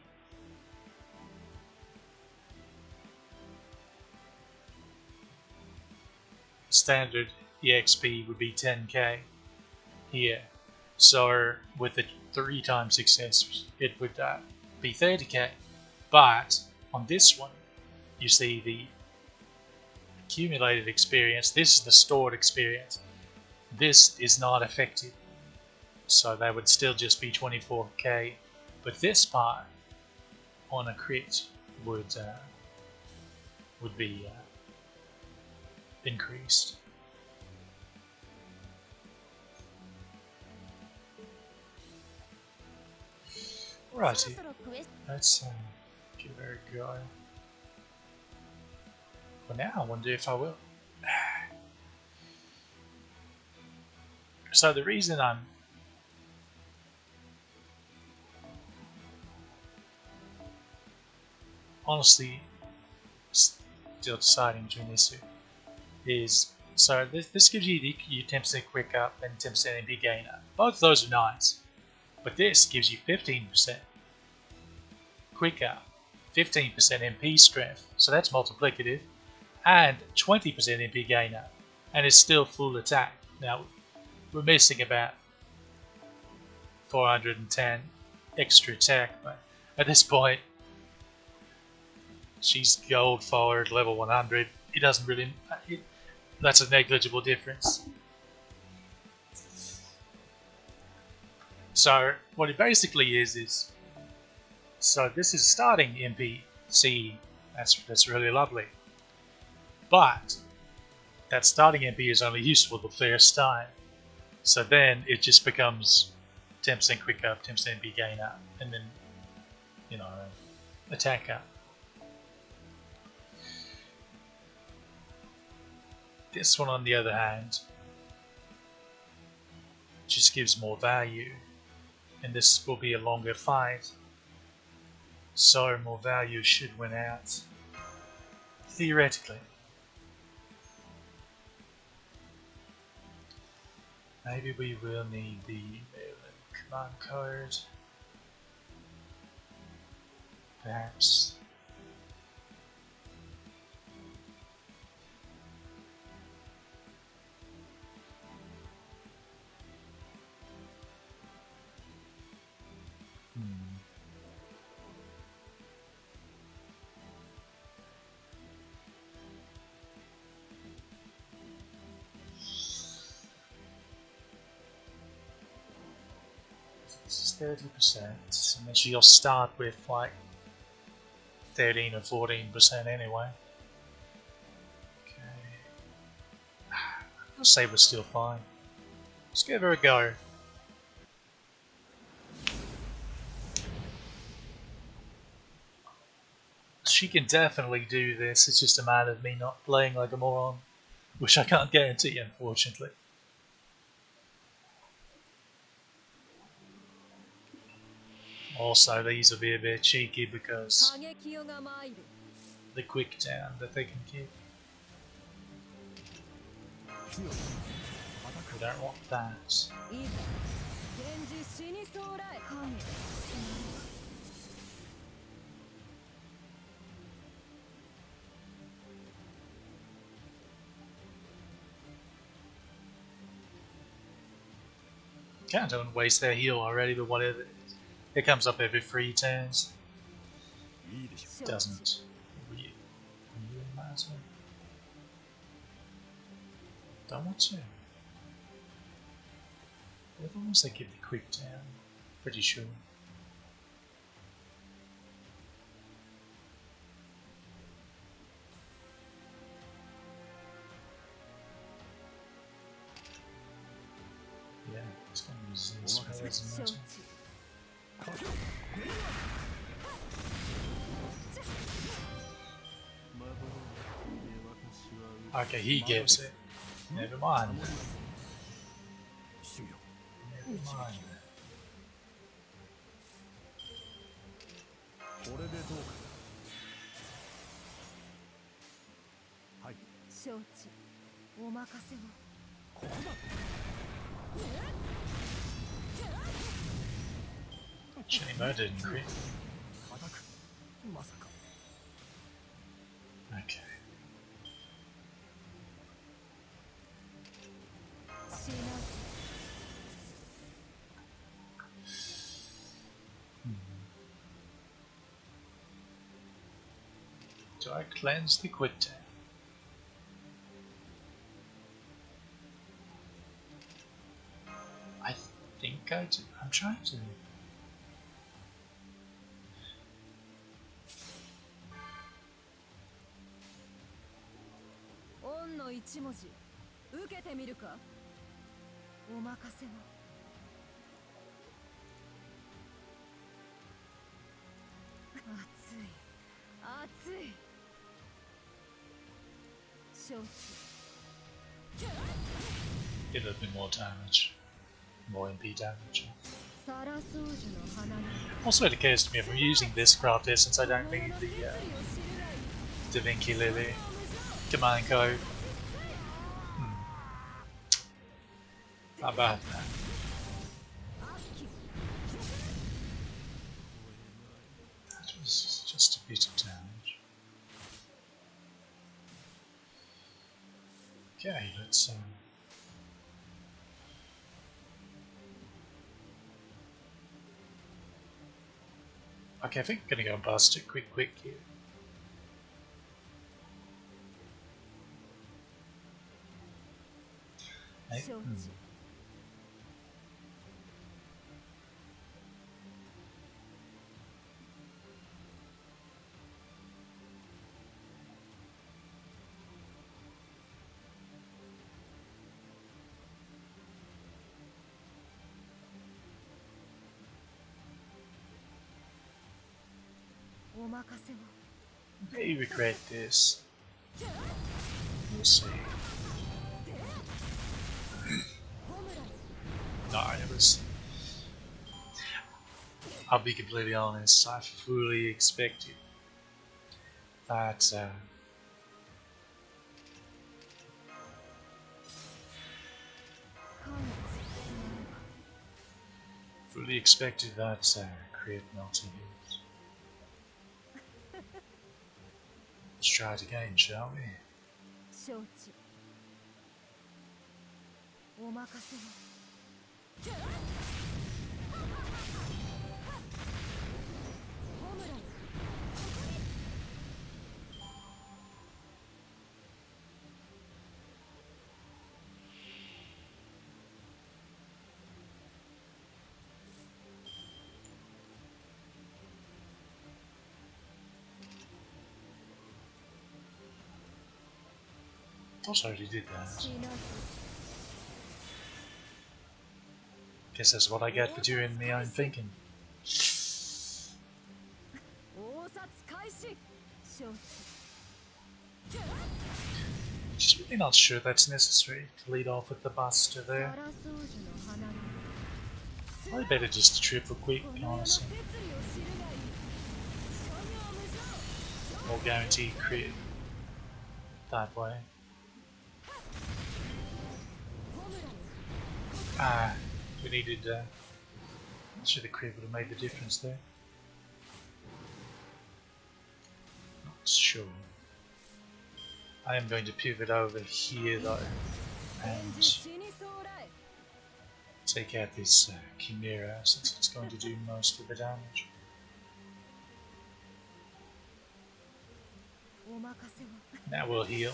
standard EXP would be 10k here. So with the 3 times success, it would be 30k. But on this one, you see the accumulated experience. This is the stored experience. This is not affected, so that would still just be 24k. But this part on a crit would be increased. Righty, let's give her a go. For now, I wonder if I will. So the reason I'm honestly still deciding between these two is, so this gives you 10% quick up and 10% MP gain up. Both of those are nice, but this gives you 15% quick up, 15% MP strength, so that's multiplicative, and 20% MP gain up, and it's still full attack. Now we're missing about 410 extra attack, but at this point she's gold forward, level 100. It doesn't really, that's a negligible difference. So what it basically is so this is starting MP CE. That's really lovely. But that starting MP is only useful the first time. So then it just becomes 10% quick up, 10% MP gain up, and then, you know, attack up. This one, on the other hand, just gives more value, and this will be a longer fight, so more value should win out, theoretically. Maybe we will need the command code, perhaps. This is 30%, and then she'll start with like 13 or 14% anyway. Okay. I'll say we're still fine. Let's give her a go. She can definitely do this, it's just a matter of me not playing like a moron, which I can't guarantee, unfortunately. Also, these will be a bit cheeky because the quick down that they can keep. We don't want that. Can't don't waste their heal already, but whatever. It comes up every 3 turns. Doesn't really matter. Don't want to. They're the ones that give the quick down. Pretty sure. Yeah, it's going to resist. But it doesn't matter. Okay, he gives it. Never mind. Never mind. Chamber didn't crit. Okay. Do I cleanse the quick time? I think I do. I'm trying to. Give a bit more damage. More MP damage. Also, it occurs to me if I'm using this craft here, since I don't need the Da Vinci Lily command code. Not bad. That was just a bit of damage. Okay, let's okay, I think I'm gonna go bust it quick here. Hey. お任せを。 May regret this. We'll see. No, it was. I'll be completely honest. I fully expected that. Fully expected that create melting heat. Let's try it again, shall we? 承知。お任せを。 Thought I already did that. Guess that's what I get for doing my own thinking. Just really not sure that's necessary to lead off with the Buster there. Probably better just triple quick, honestly. More guaranteed crit that way. Ah, we needed. I'm sure the crit would have made the difference there. Not sure. I am going to pivot over here though and take out this Chimera since it's going to do most of the damage. Now we'll heal.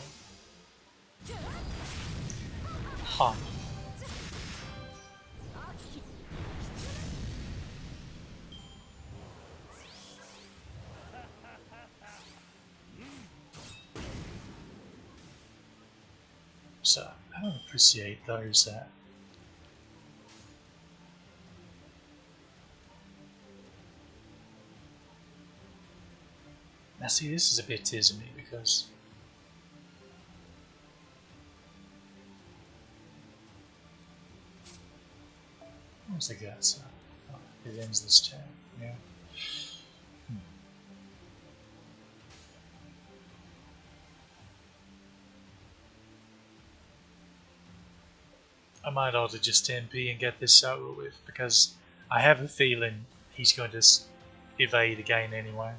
Huh. So, I don't appreciate those now see, this is a bit tismy because what's the guts? Oh, it ends this turn, yeah. I might ought to just MP and get this over with because I have a feeling he's going to evade again anyway.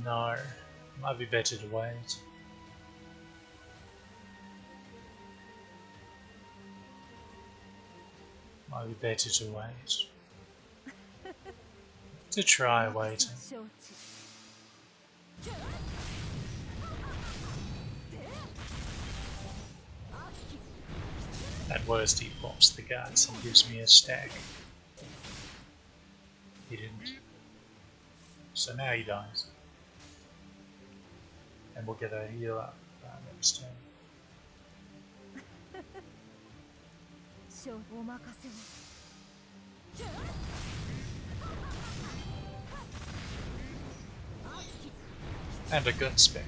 No, might be better to wait. Might be better to wait. To try waiting. At worst he pops the guts and gives me a stack. He didn't. So now he dies. And we'll get a heal up next turn. And a gun spec.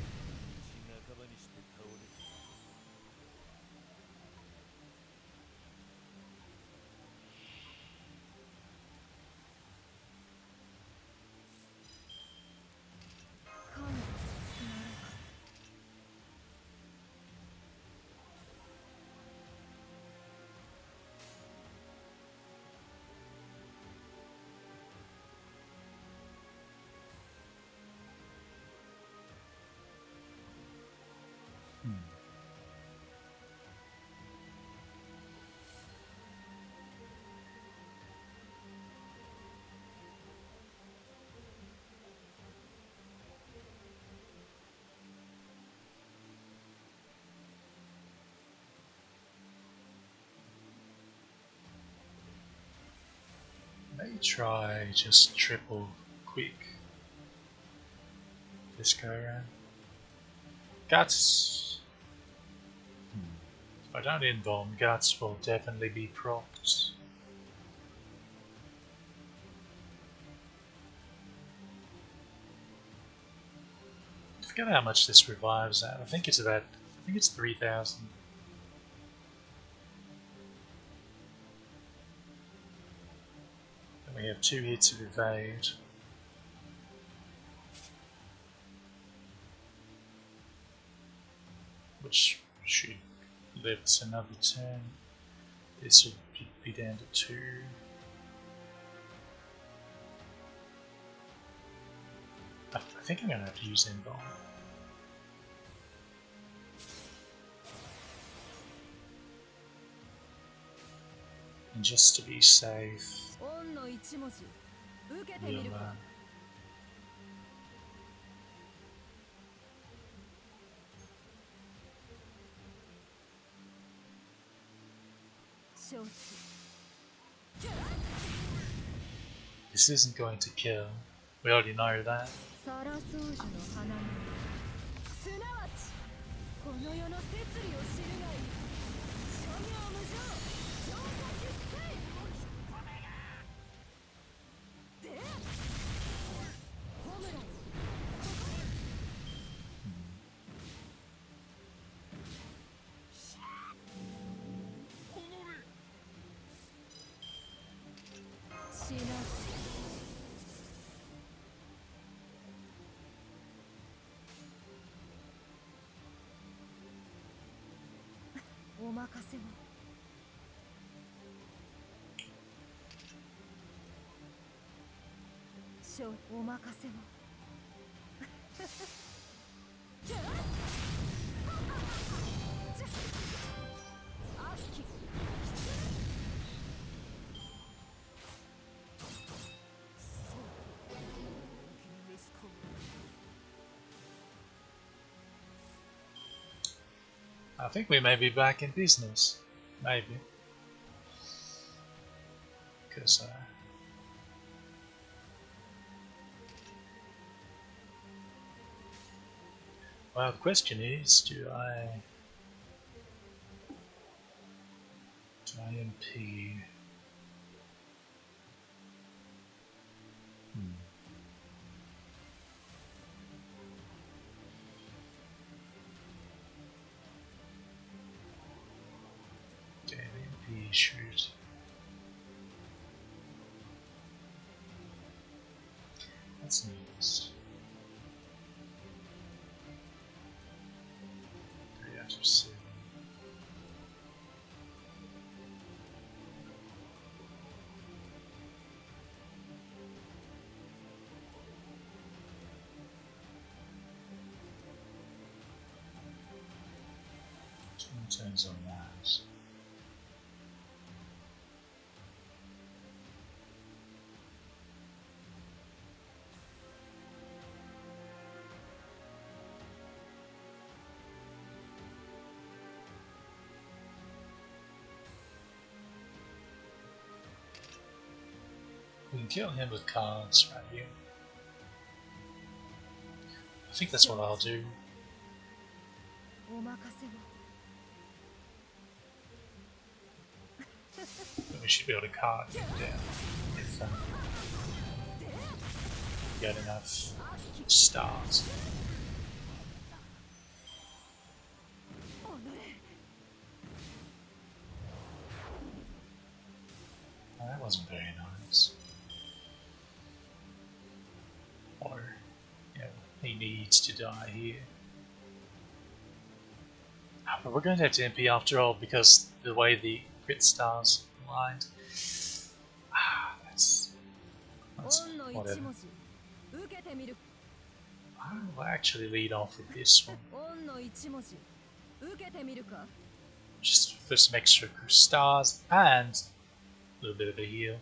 May try just triple quick this go around. Guts. I don't inbound, guts will definitely be procced. I forget how much this revives at. I think it's 3,000. Then we have 2 hits of evade. Which should live us another turn. This will be down to 2. I think I'm going to have to use Embalm. And just to be safe, we'll this isn't going to kill. We already know that. I think we may be back in business. Maybe. Because well, the question is, do I MP? MP shoot. That's news. 3 out of 7. Turns on that. We can kill him with cards right here. I think that's what I'll do. But we should be able to card him down if we get enough stars. Oh, that wasn't very nice. Or, yeah, he needs to die here. But we're going to have to MP after all because the way the crit stars aligned. That's whatever. I'll actually lead off with this one. Just for some extra stars and a little bit of a heal.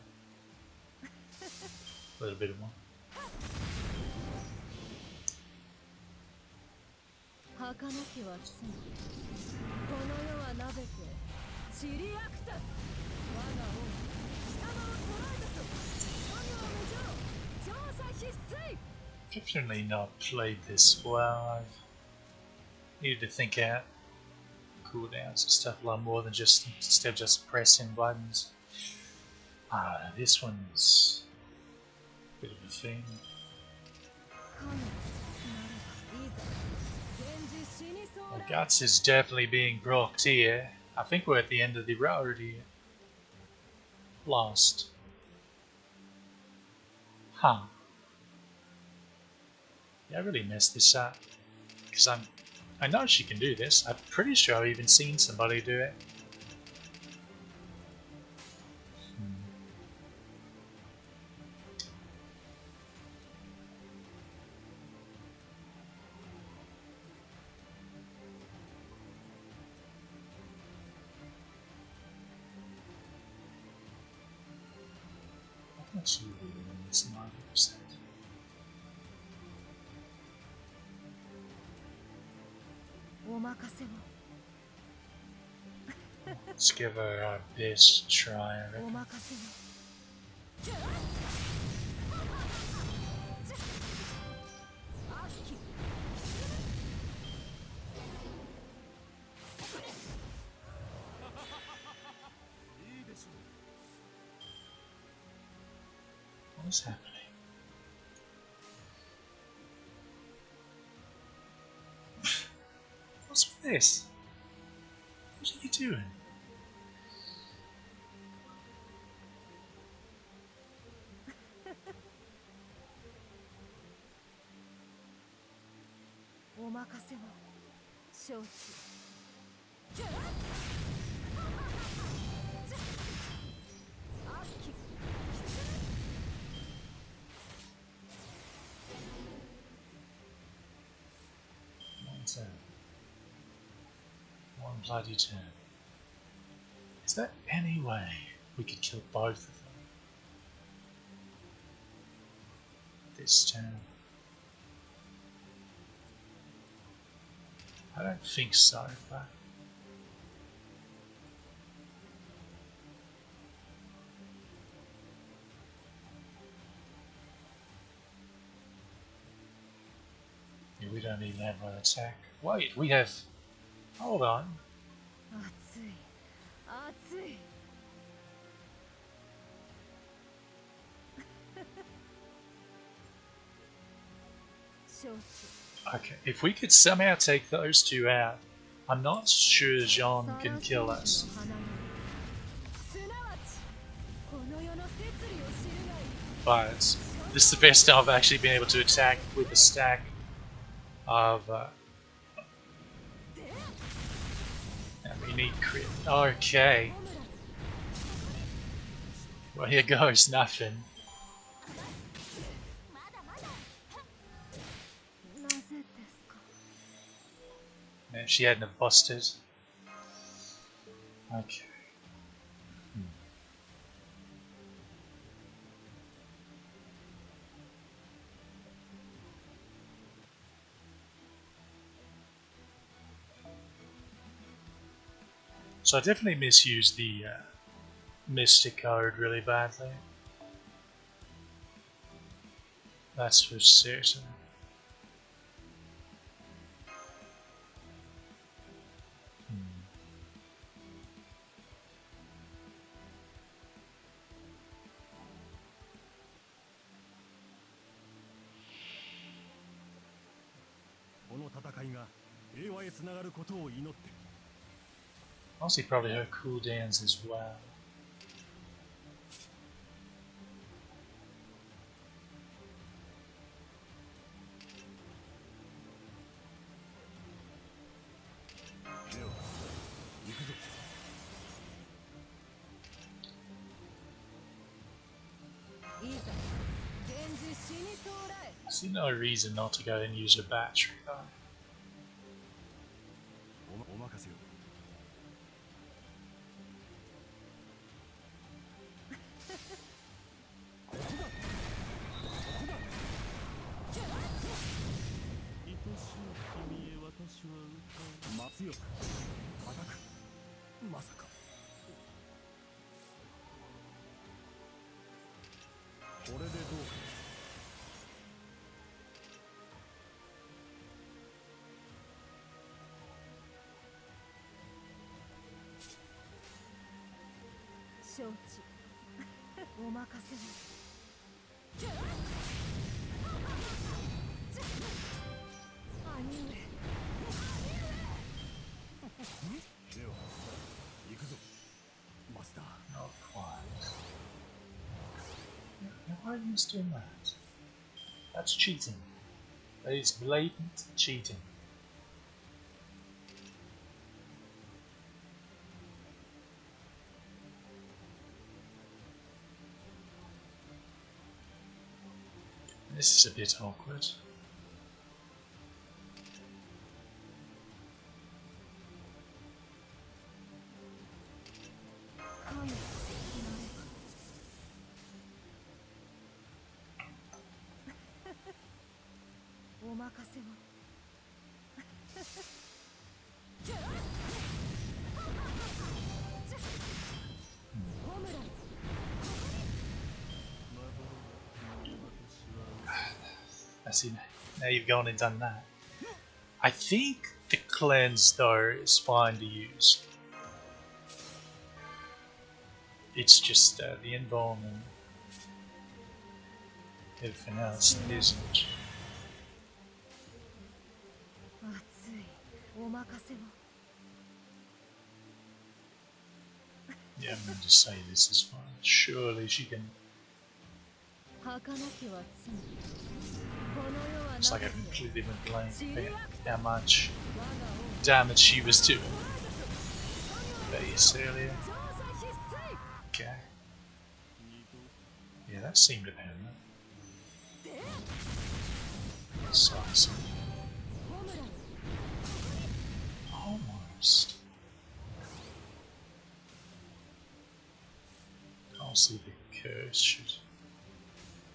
A little bit of one. Definitely not played this well. I've needed to think out cooldowns and stuff a lot more than just instead of just pressing buttons. This one's a bit of a thing. Well, Guts is definitely being blocked here. I think we're at the end of the road here. Lost. Huh. Yeah, I really messed this up. Because I know she can do this. I'm pretty sure I've even seen somebody do it. That's really in this 90%. Let's give her our best try, I reckon. What's happening? What's with this? What are you doing? One bloody turn. Is there any way we could kill both of them this turn? I don't think so, but yeah, we don't even have an attack. Wait, we have. Hold on. Okay, if we could somehow take those two out, I'm not sure Jean can kill us. But this is the best time I've actually been able to attack with a stack of. And we need crit. Okay. Well, here goes nothing. Man, she hadn't have busted. Okay. So I definitely misused the Mystic Code really badly. That's for certain. Honestly, probably her cooldowns as well. I see no reason not to go and use her battery though. 承知。お任せを。兄上。では行くぞマスター。 Not quite. Why are you doing that? That's cheating. That is blatant cheating. This is a bit awkward. I see. Now you've gone and done that. I think the cleanse though is fine to use. It's just the embalm and everything else isn't. Yeah, I'm going to say this is fine. Surely she can. Looks like I completely went blank how much damage she was doing base earlier. Okay. Yeah, that seemed apparent. Size. Almost. Honestly, the curse should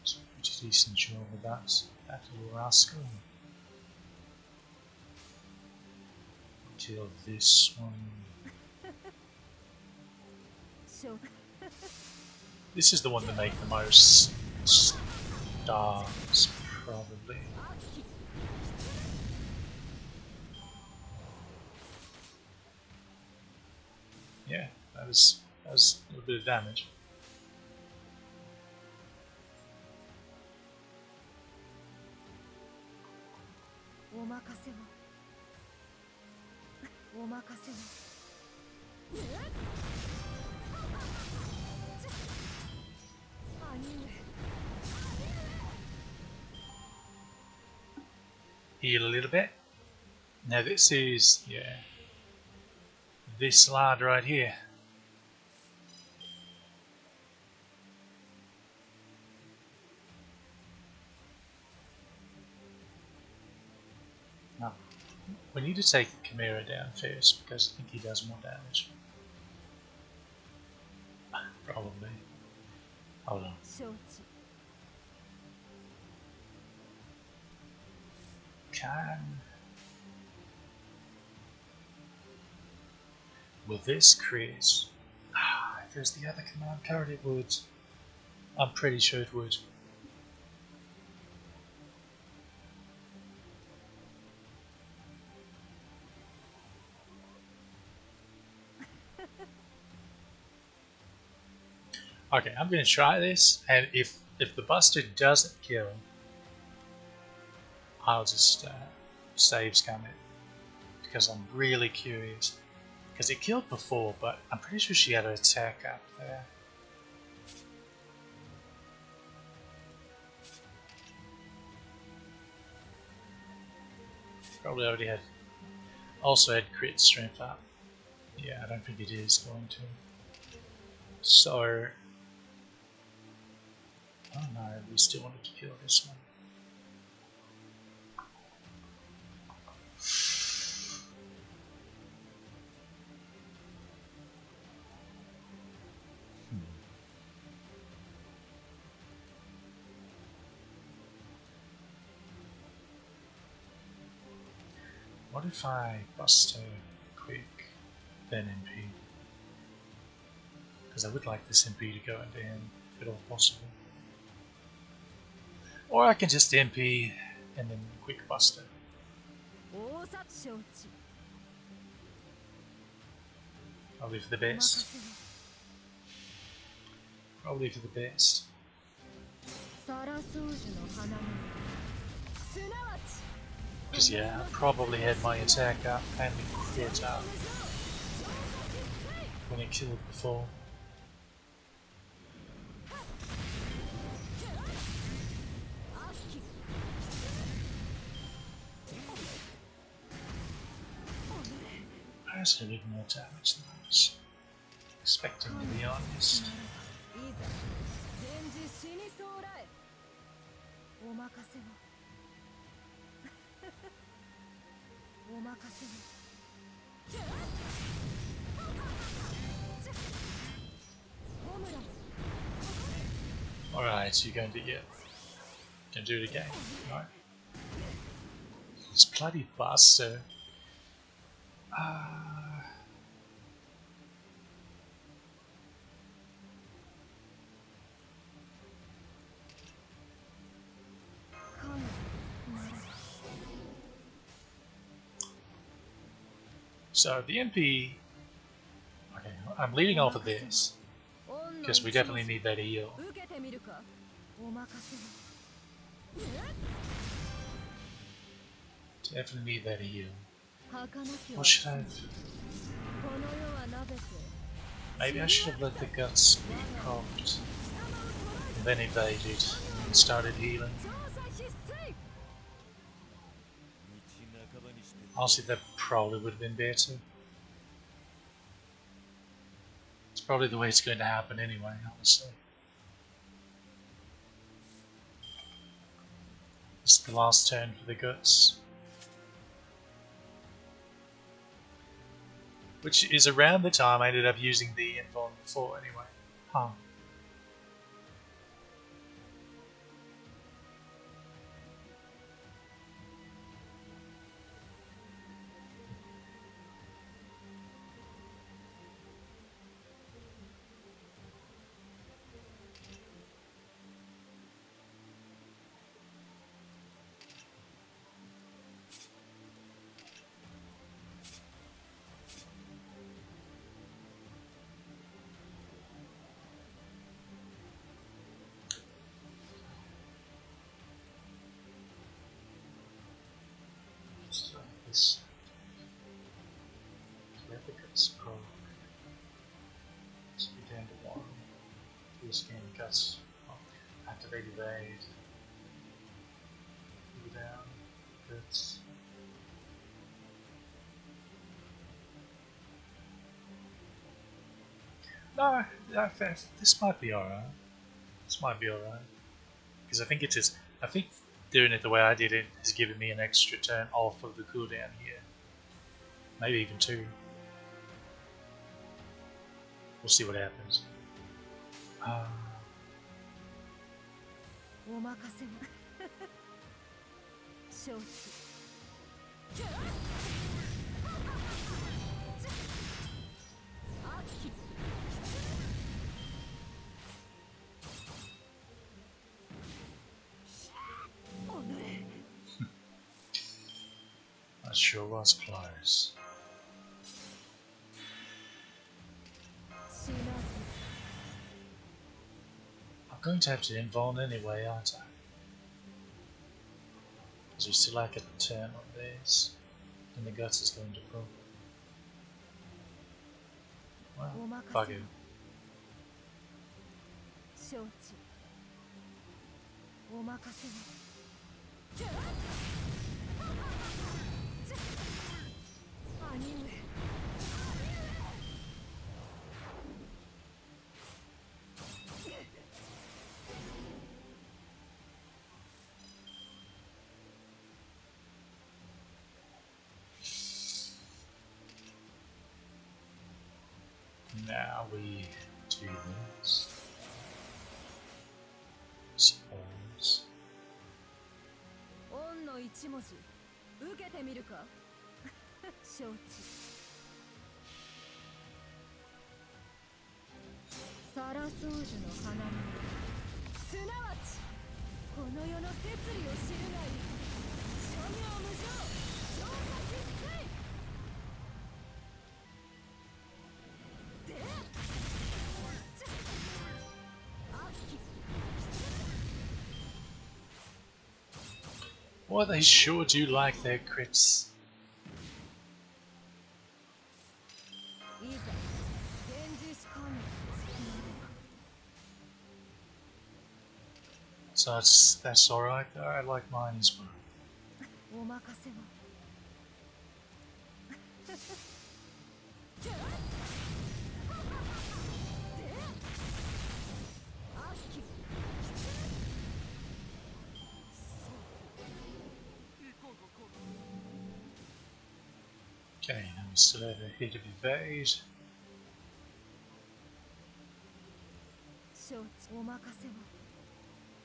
do a pretty decent job with that little rascal. Kill this one. This is the one to make the most stars, probably. Yeah, that was a little bit of damage. Heal a little bit. Now this is, yeah, this lad right here. Now, we need to take Chimera down first because I think he does more damage. Probably. Hold on. Will this create? If there's the other command card, it would. I'm pretty sure it would. Okay, I'm gonna try this, and if the Buster doesn't kill, I'll just save scam it because I'm really curious. Because it killed before, but I'm pretty sure she had an attack up there. Probably already had. Also had crit strength up. Yeah, I don't think it is going to. So. Oh no, we still wanted to kill this one. What if I bust her quick, then MP? Because I would like this MP to go into him, if at all possible. Or I can just MP and then quick buster. I'll leave the best. Probably for the best. サラソージュの花のすなわち Because yeah, I probably had my attack up and the crit up when it killed before. I also did more damage than I was expecting, to be honest. いざ源氏死にそうらえお任せをお任せをホムラ Alright, so you're going to gonna do it again, right? This bloody buster. So the MP. Okay, I'm leading off of this because we definitely need that heal. 受けてみるかお任せを Definitely need that heal. 儚き What should I have? この世はなべて Maybe I should have let the guts be popped and then evaded and started healing. 調査必須 Honestly, that probably would have been better. It's probably the way it's going to happen anyway, honestly. It's the last turn for the guts. Which is around the time I ended up using the invuln before anyway. Huh. So this Leviticus proc. Let's be down to 1. This game guts. Activate evade. Move down. Guts. No, this might be alright. This might be alright. Because I think it is. I think doing it the way I did it is giving me an extra turn off of the cooldown here. Maybe even 2. We'll see what happens. お任せを承知 That sure was close. 死なず I'm going to have to invuln anyway, aren't I? Because we still like a turn on this. And the guts is going to pro. Well, fuck it. 承知お任せを兄上 Now we do this. Suppose. 恩の一文字受けてみるか承知サラソージュの花のすなわちこの世の摂理を知るがいい諸行無常浄化必須で Boy, they sure do like their crits. いざ現実観念 So that's alright. I like mine as well. お任せを悪鬼 Okay, now we still have a hit of evade. 承知お任せを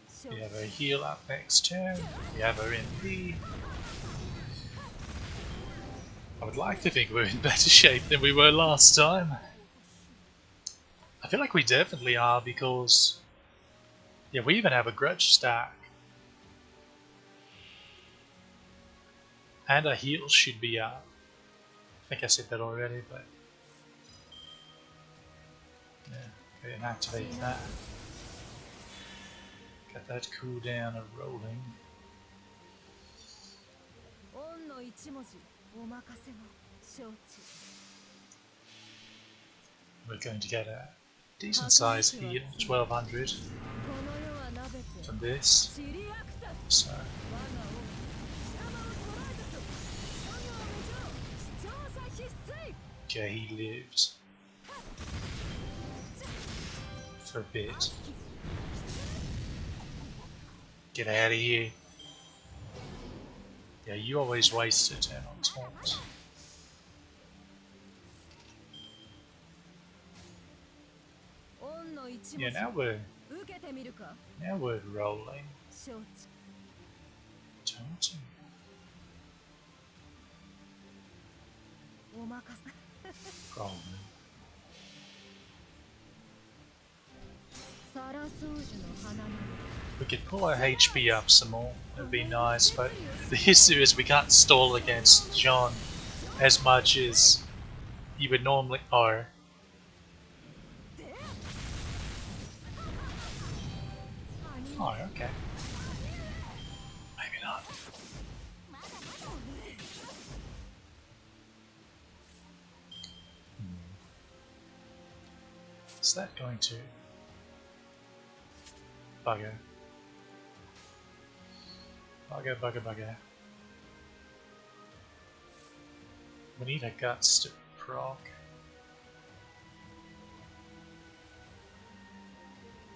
承 We 知 have a heal up next turn. We have our MP. I would like to think we're in better shape than we were last time. I feel like we definitely are because, yeah, we even have a grudge stack. And our heal should be up. I think I said that already, but yeah, go ahead and activate that. Get that cooldown rolling. 恩の一文字お任せを承知 We're going to get a decent size heal, 1200 この世はなべて from this. 知りあくた So 我が王貴様を捕らえたと諸行無常視聴者必須 okay, he lived for a bit. Get out of here. Yeah, you always waste a turn on taunt. Yeah, now we're 受けてみるか now we're rolling. 承知 Taunting. お任せ Rolling. サラソウジュの花見 We could pull our HP up some more. It'd be nice, but the issue is we can't stall against John as much as you would normally are. Oh, okay. Maybe not. Is that going to bugger? Bugger. We need a guts to proc.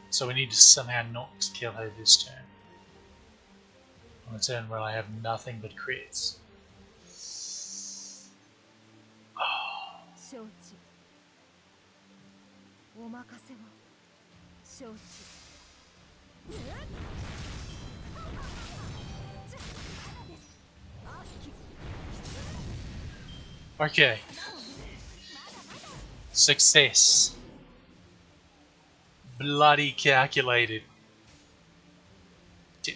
So we need to somehow not kill her this turn. On a turn where I have nothing but crits. Oh. 承知お任せを承知 Okay. Success. Bloody calculated.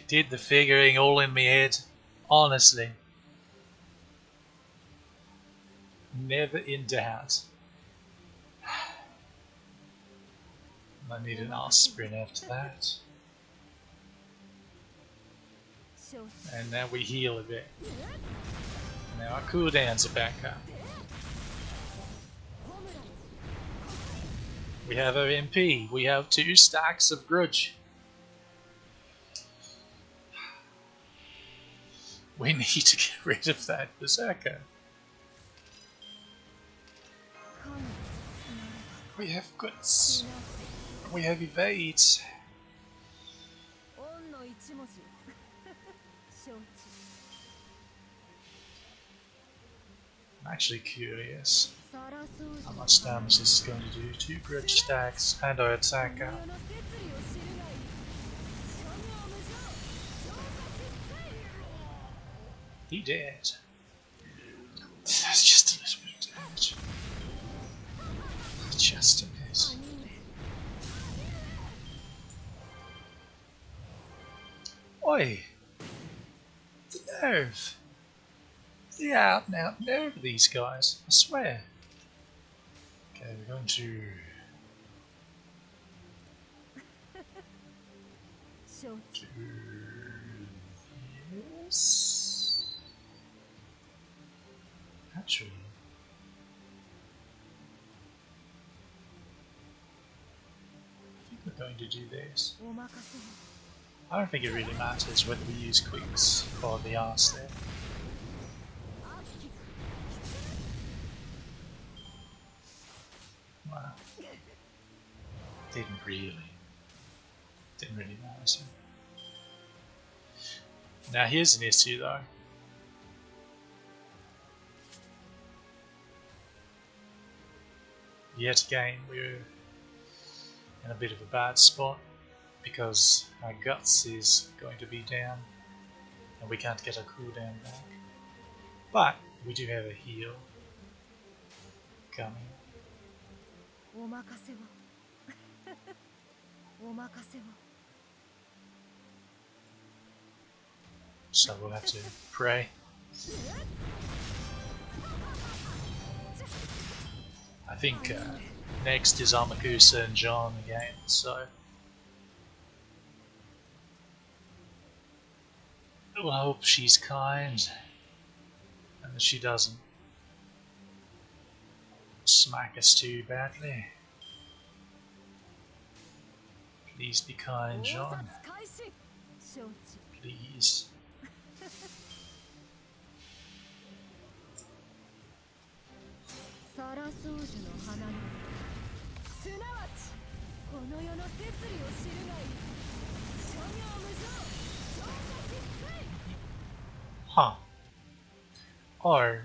Did the figuring all in my head. Honestly. Never in doubt. I need an arse sprint after that. 承知 And now we heal a bit. Now our cooldowns are back up. We have our MP. We have 2 stacks of grudge. We need to get rid of that berserker. 神に We have guts. 死なせ We have evade. 恩の一文字承知 I'm actually curious サラソウジュ how の much 花見 damage this is going to do. 2 grudge stacks and our attack この up. 世の摂理を知るがいい諸行無常浄化必須 He did. That's just a little bit of damage. Just a bit. Oi! The nerve! The out and out nerve of these guys, I swear. Okay, we're going to 承知 do this. Actually, I think we're going to do this. お任せを I don't think it really matters whether we use quicks or the arts there. Well, didn't really matter. Now here's an issue though. Yet again, we're in a bit of a bad spot because our guts is going to be down and we can't get our cooldown back. But we do have a heal coming. お任せをお任せを So we'll have to pray. I think next is Amakusa and John again, so we'll hope she's kind and that she doesn't smack us too badly. Please be kind, 考 John. 察開始承知 Please. サラ宗樹の花のすなわちこの世の摂理を知るがいい諸行無常超過必須 Huh. Or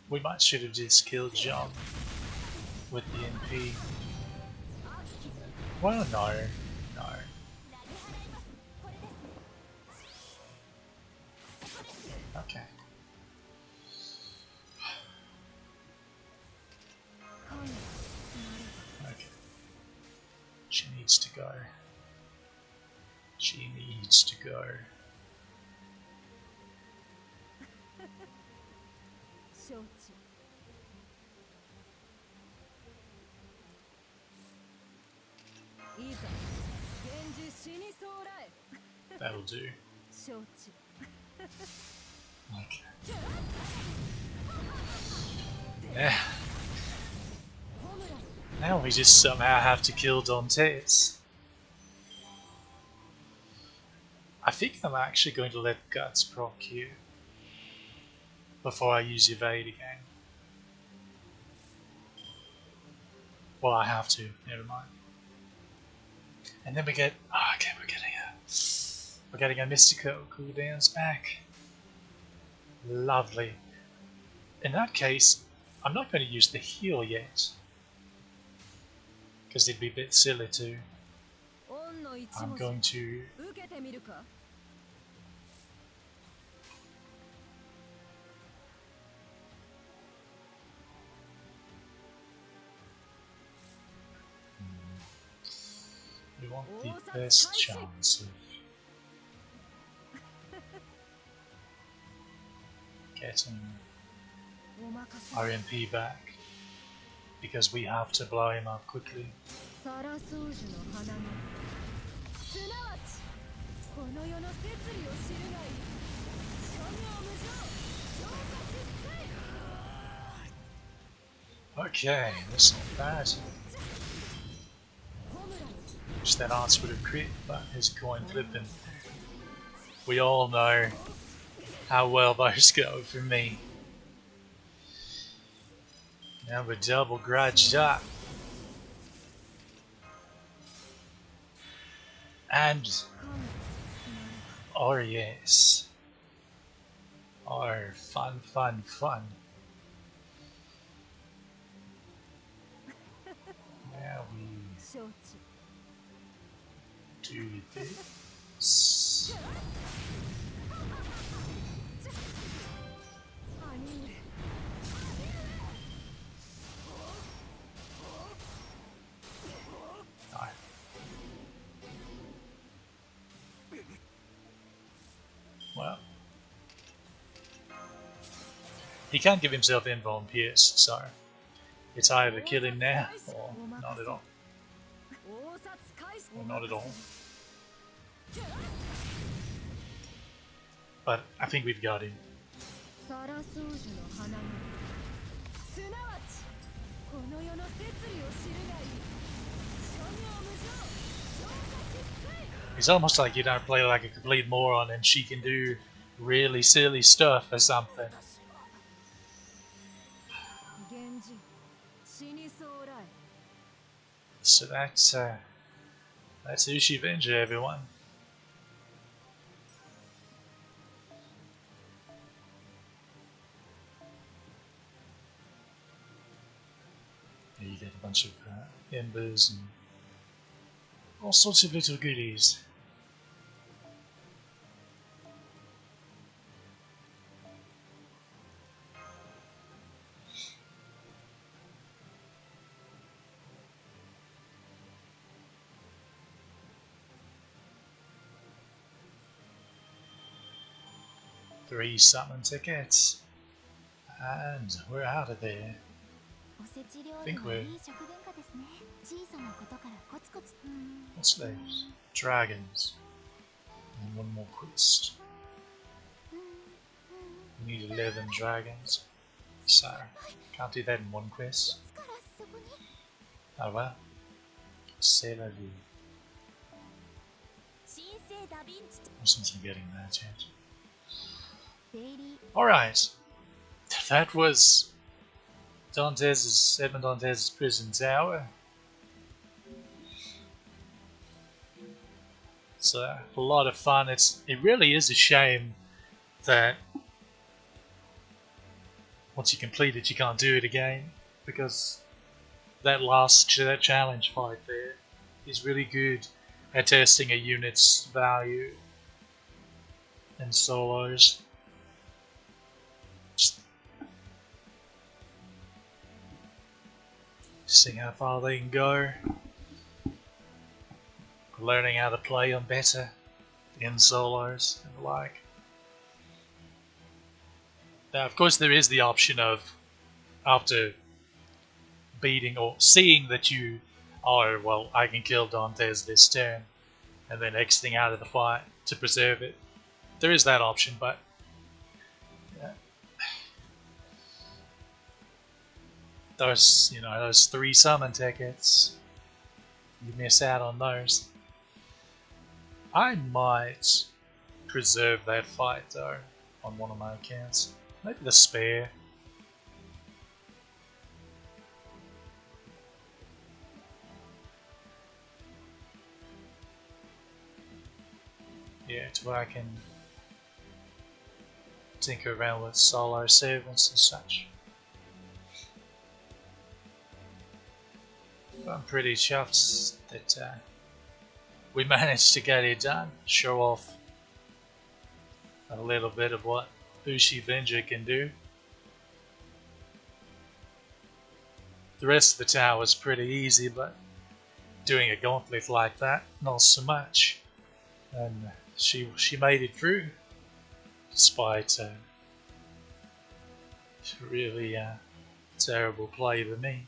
we might should have just killed John with the MP. Well, no. Okay. Okay. She needs to go. She needs to go. 承知いざ源氏死にそうらえ That'll do. 承知 Okay. Yeah. Now we just somehow have to kill Dantes. I think I'm actually going to let Guts proc you before I use evade again. Well, I have to. Never mind. And then we get. Oh, okay, we're getting a mystical cooldowns back. Lovely. In that case, I'm not going to use the heal yet, because it'd be a bit silly to. 恩の一 I'm 文 going 字 to. 受けてみるか We want the best chance of getting お任せ our MP back, because we have to blow him up quickly. サラ宗樹の花のすなわちこの世の摂理を知るがいい諸行無常超過必須 Okay, that's not bad. ホムラ Wish that arts would have crit, but his coin flipping. We all know how well those go for me. Now we're double grudged up. And, 神 oh yes. Oh, fun. Now we 承知 do this. 兄上 No. Well, he can't give himself invuln pierce, so it's either kill him now or not at all. 応殺開始 Or not at all. But I think we've got him. サラソージュの花のすなわちこの世の摂理を知るがいい。諸行無常浄化決済。 It's almost like you don't play like a complete moron and she can do really silly stuff or something. 源氏死にそうらい。 So that's Ushi Venja, everyone. You get a bunch of embers and all sorts of little goodies. Three summon tickets, and we're out of there. おせち料 think 理は we're- いい食文化ですね。小さなことからコツコツ。 What's those? Dragons. And one more quest. We need 11 dragons. So, can't do that in one quest. いつからそこに Oh well. C'est la vie. 神聖ダヴィンチ Wasn't getting that yet. デイリー Alright. That was Edmond Dantes' prison tower. It's a lot of fun. It really is a shame that once you complete it, you can't do it again, because that challenge fight there is really good at testing a unit's value in solos. Just seeing how far they can go, learning how to play them better in solos and the like. Now, of course, there is the option of, after beating or seeing that you are, well, I can kill Dantes this turn, and then exiting out of the fight to preserve it. There is that option, but yeah. Those 3 summon tickets, you miss out on those. I might preserve that fight though on one of my accounts. Maybe the spare. Yeah, to where I can tinker around with solo servants and such. I'm pretty chuffed that we managed to get it done. Show off a little bit of what Ushi Venja can do. The rest of the tower was pretty easy, but doing a gauntlet like that, not so much. And she made it through, despite really terrible play by me.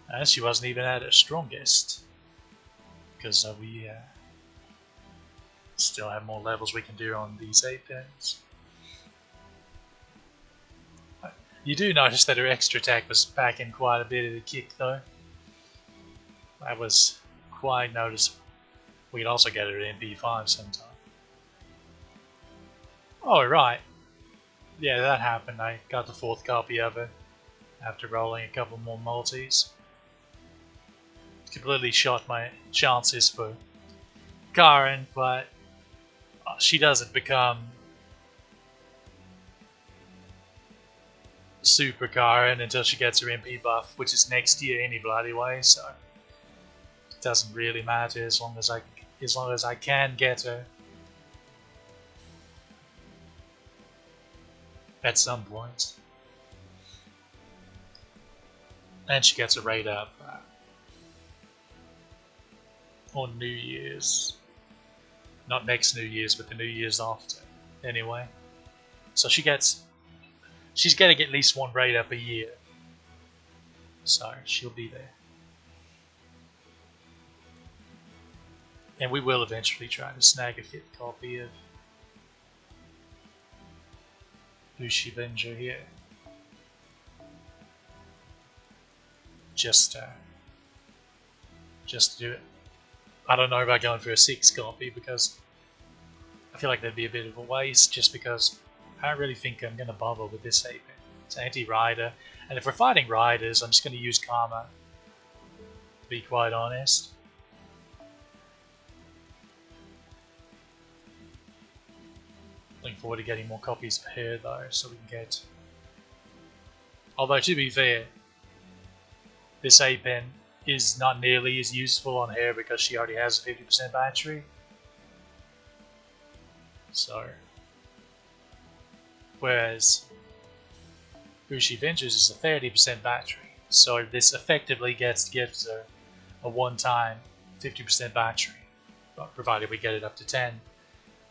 And she wasn't even at her strongest, because we still have more levels we can do on these 8 turns. You do notice that her extra attack was packing quite a bit of the kick though. That was quite noticeable. We could also get her at MP5 sometime. Oh right, yeah, that happened. I got the 4th copy of it after rolling a couple more multis. Completely shot my chances for Karen, but she doesn't become Super Karen until she gets her MP buff, which is next year any bloody way, so it doesn't really matter as long as I can get her at some point. And she gets a raid up on New Year's. Not next New Year's, but the New Year's after. Anyway. So she's getting at least 1 raid up a year. So she'll be there. And we will eventually try to snag a 5th copy of Ushibenja here. Just to do it. I don't know about going for a 6th copy because I feel like that'd be a bit of a waste, just because I don't really think I'm going to bother with this ape. It's anti-rider, and if we're fighting riders, I'm just going to use Karma, to be quite honest. Looking forward to getting more copies of her though, so we can get... Although to be fair, this A-pen is not nearly as useful on her because she already has a 50% battery. So, whereas Ushi Ventures is a 30% battery, so this effectively gives her a one-time 50% battery, but provided we get it up to 10,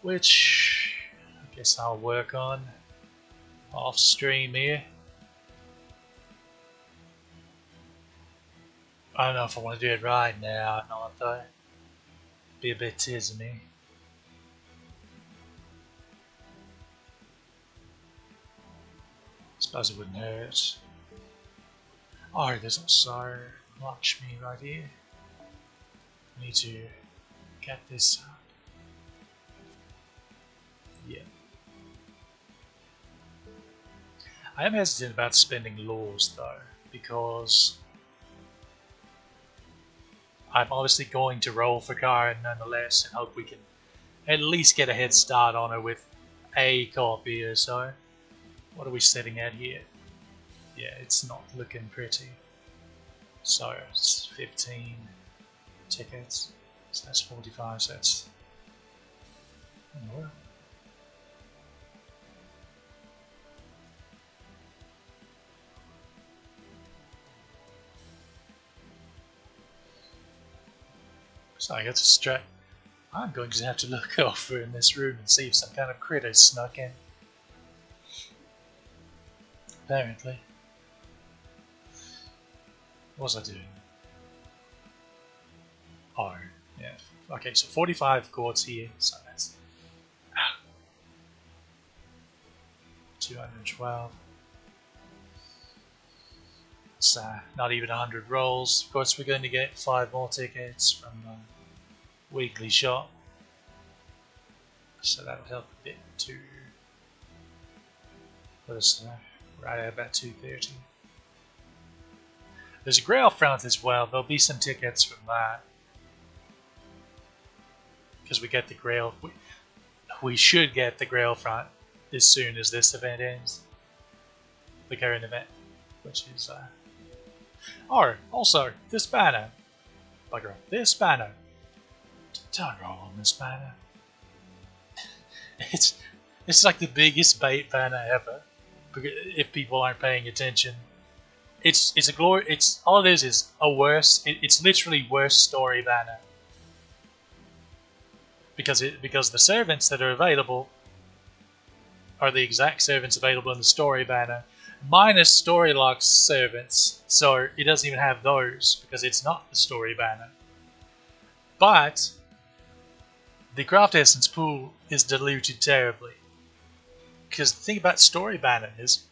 which I guess I'll work on off stream here. I don't know if I want to do it right now or not though. Be a bit tismy. Suppose it wouldn't hurt. Oh, there's also Lakshmi right here. I need to get this up. Yeah. I am hesitant about spending laws though, because I'm obviously going to roll for Karen nonetheless and hope we can at least get a head start on her with a copy or so. What are we sitting at here? Yeah, it's not looking pretty. So it's 15 tickets, so that's 45, so that's... Oh. So I got to strap. I'm going to have to look over in this room and see if some kind of critter snuck in. Apparently. What was I doing? Oh, yeah. Okay, so 45 chords here, so that's 212. It's not even 100 rolls. Of course, we're going to get 5 more tickets from weekly shop, so that'll help a bit to put us right at about 230. There's a Grail front as well. There'll be some tickets from that because we get the Grail. We should get the Grail front as soon as this event ends, the current event, which is oh, also this banner. Bugger up. This banner. Don't roll on this banner. It's like the biggest bait banner ever. If people aren't paying attention, it's a glory. It's all it is a worse. It's literally worse story banner. Because the servants that are available are the exact servants available in the story banner, minus Storylock's servants. So it doesn't even have those because it's not the story banner. But the craft essence pool is diluted terribly. Because the thing about story banner is,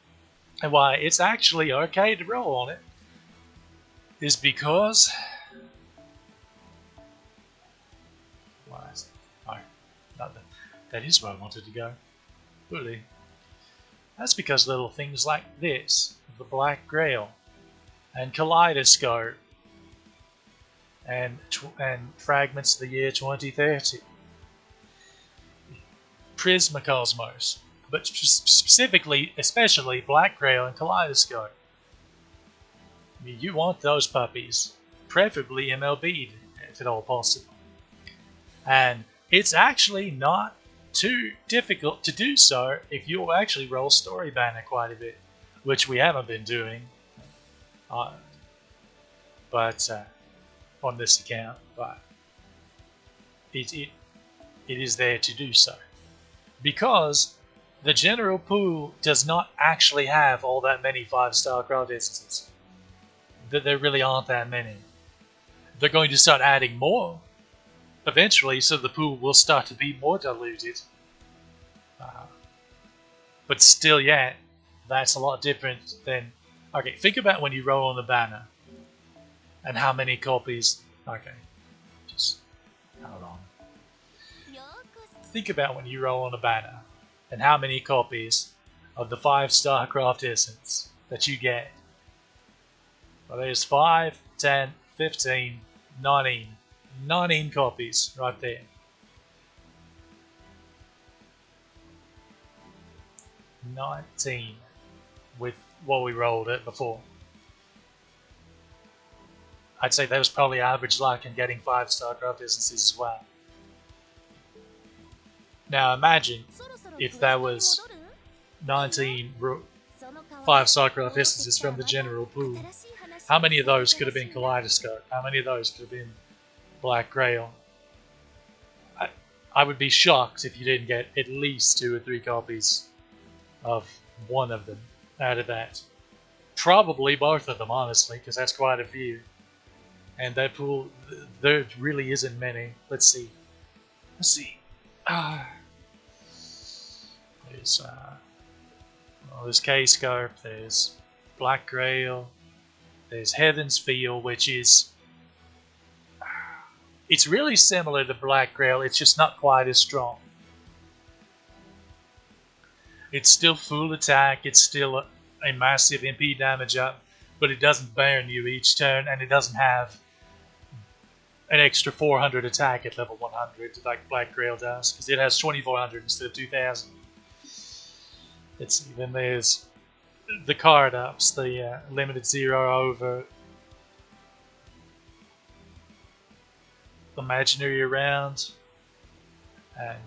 and why it's actually okay to roll on it, is because... Why is it? Oh, not that. That is where I wanted to go. Really. That's because little things like this, the Black Grail, and Kaleidoscope, and Fragments of the Year 2030, Prismacosmos, but specifically, especially Black Grail and Kaleidoscope. I mean, you want those puppies, preferably MLB'd, if at all possible. And it's actually not too difficult to do so if you actually roll story banner quite a bit, which we haven't been doing, but on this account. But it is there to do so, because the general pool does not actually have all that many 5-star craft essences. There really aren't that many. They're going to start adding more eventually, so the pool will start to be more diluted. But still, yeah, that's a lot different than. Okay, think about when you roll on the banner and how many copies. Okay, just hold on. Think about when you roll on a banner and how many copies of the 5 StarCraft Essence that you get. Well, there's 5, 10, 15, 19. 19 copies right there. 19 with what we rolled at before. I'd say that was probably average luck in getting 5 StarCraft Essences as well. Now imagine if that was 19 5 StarCraft Essences from the general pool. How many of those could have been Kaleidoscope? How many of those could have been Black Grail? I would be shocked if you didn't get at least 2 or 3 copies of one of them out of that. Probably both of them, honestly, because that's quite a few. And that pool, there really isn't many. Let's see. There's K-Scarp, there's Black Grail, there's Heaven's Field, which is... It's really similar to Black Grail, it's just not quite as strong. It's still full attack, it's still a massive MP damage up, but it doesn't burn you each turn, and it doesn't have an extra 400 attack at level 100 like Black Grail does, because it has 2400 instead of 2000. Let's see, then there's the card ups, the limited 0 over, imaginary around, and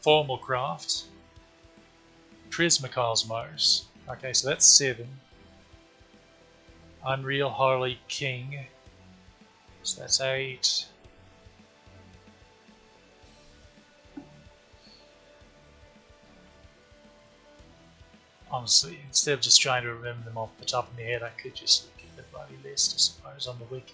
formal craft, Prismacosmos. Okay, so that's 7. Unreal Harley King, so that's 8. Honestly, instead of just trying to remember them off the top of my head, I could just look at the bloody list, I suppose, on the wiki.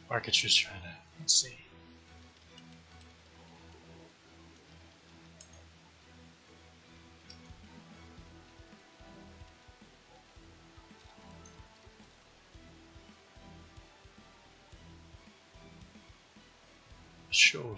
Market's just trying to, let's see. Surely.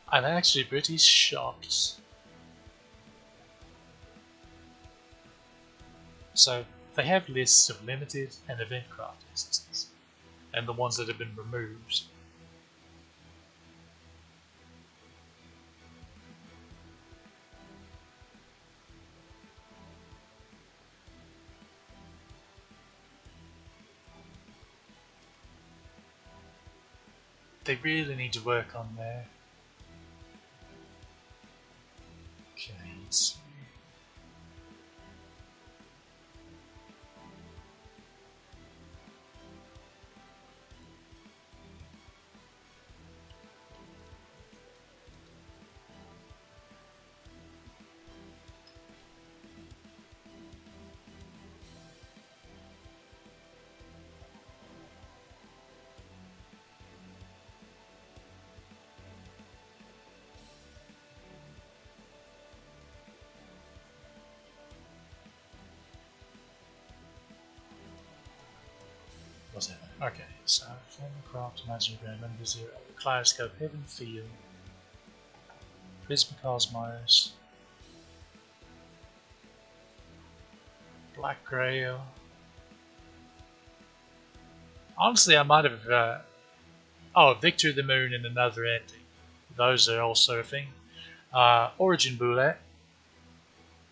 I'm actually pretty shocked. So they have lists of limited and event craft instances, and the ones that have been removed. They really need to work on there. Okay, let's see. Okay, so form craft, imaginary ground, number 0, Kaleidoscope, Heaven Field, Prism Cosmos, Black Grail. Honestly, I might have. Oh, Victor of the Moon and Another Ending. Those are all surfing. Origin Bullet.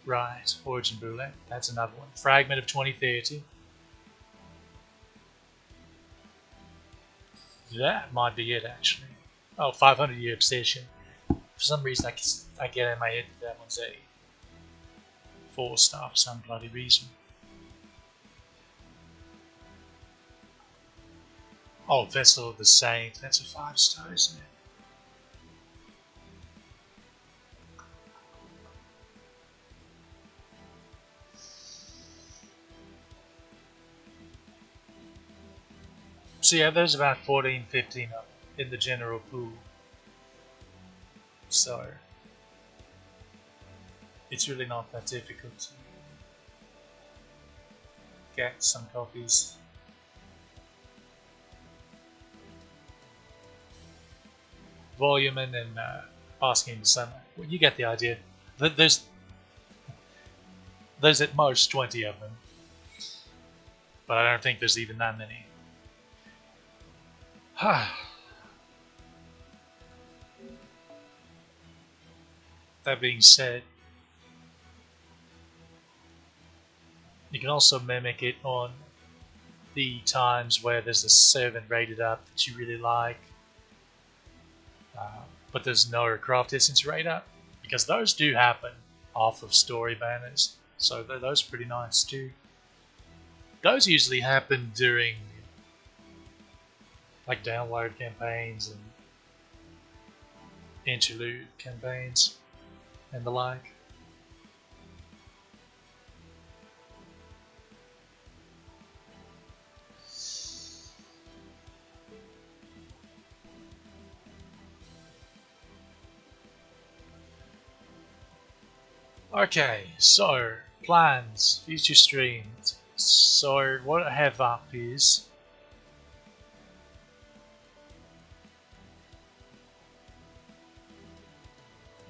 Right, Origin Bullet. That's another one. Fragment of 2030. That might be it, actually. Oh, 500 Year Obsession. For some reason, I get in my head that one's a 4-star for some bloody reason. Oh, Vessel of the Saint. That's a 5-star, isn't it? So yeah, there's about 14, 15 of them in the general pool. So it's really not that difficult to get some copies. Volumen and Asking the Summer. Well, you get the idea. There's at most 20 of them, but I don't think there's even that many. That being said, you can also mimic it on the times where there's a 7 rated up that you really like, but there's no craft distance rate up, because those do happen off of story banners, so those are pretty nice too. Those usually happen during like download campaigns and interlude campaigns and the like. Okay, so plans, future streams. So what I have up is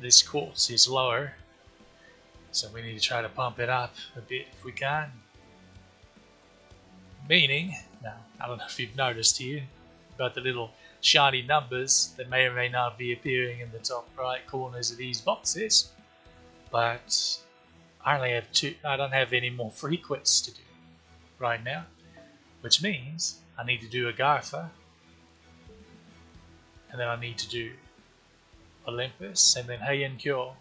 this quartz is lower, so we need to try to pump it up a bit if we can. Meaning, now I don't know if you've noticed here, but the little shiny numbers that may or may not be appearing in the top right corners of these boxes. But I only have 2. I don't have any more free quests to do right now, which means I need to do Agartha, and then I need to do Olympus, and then Heian Kyo.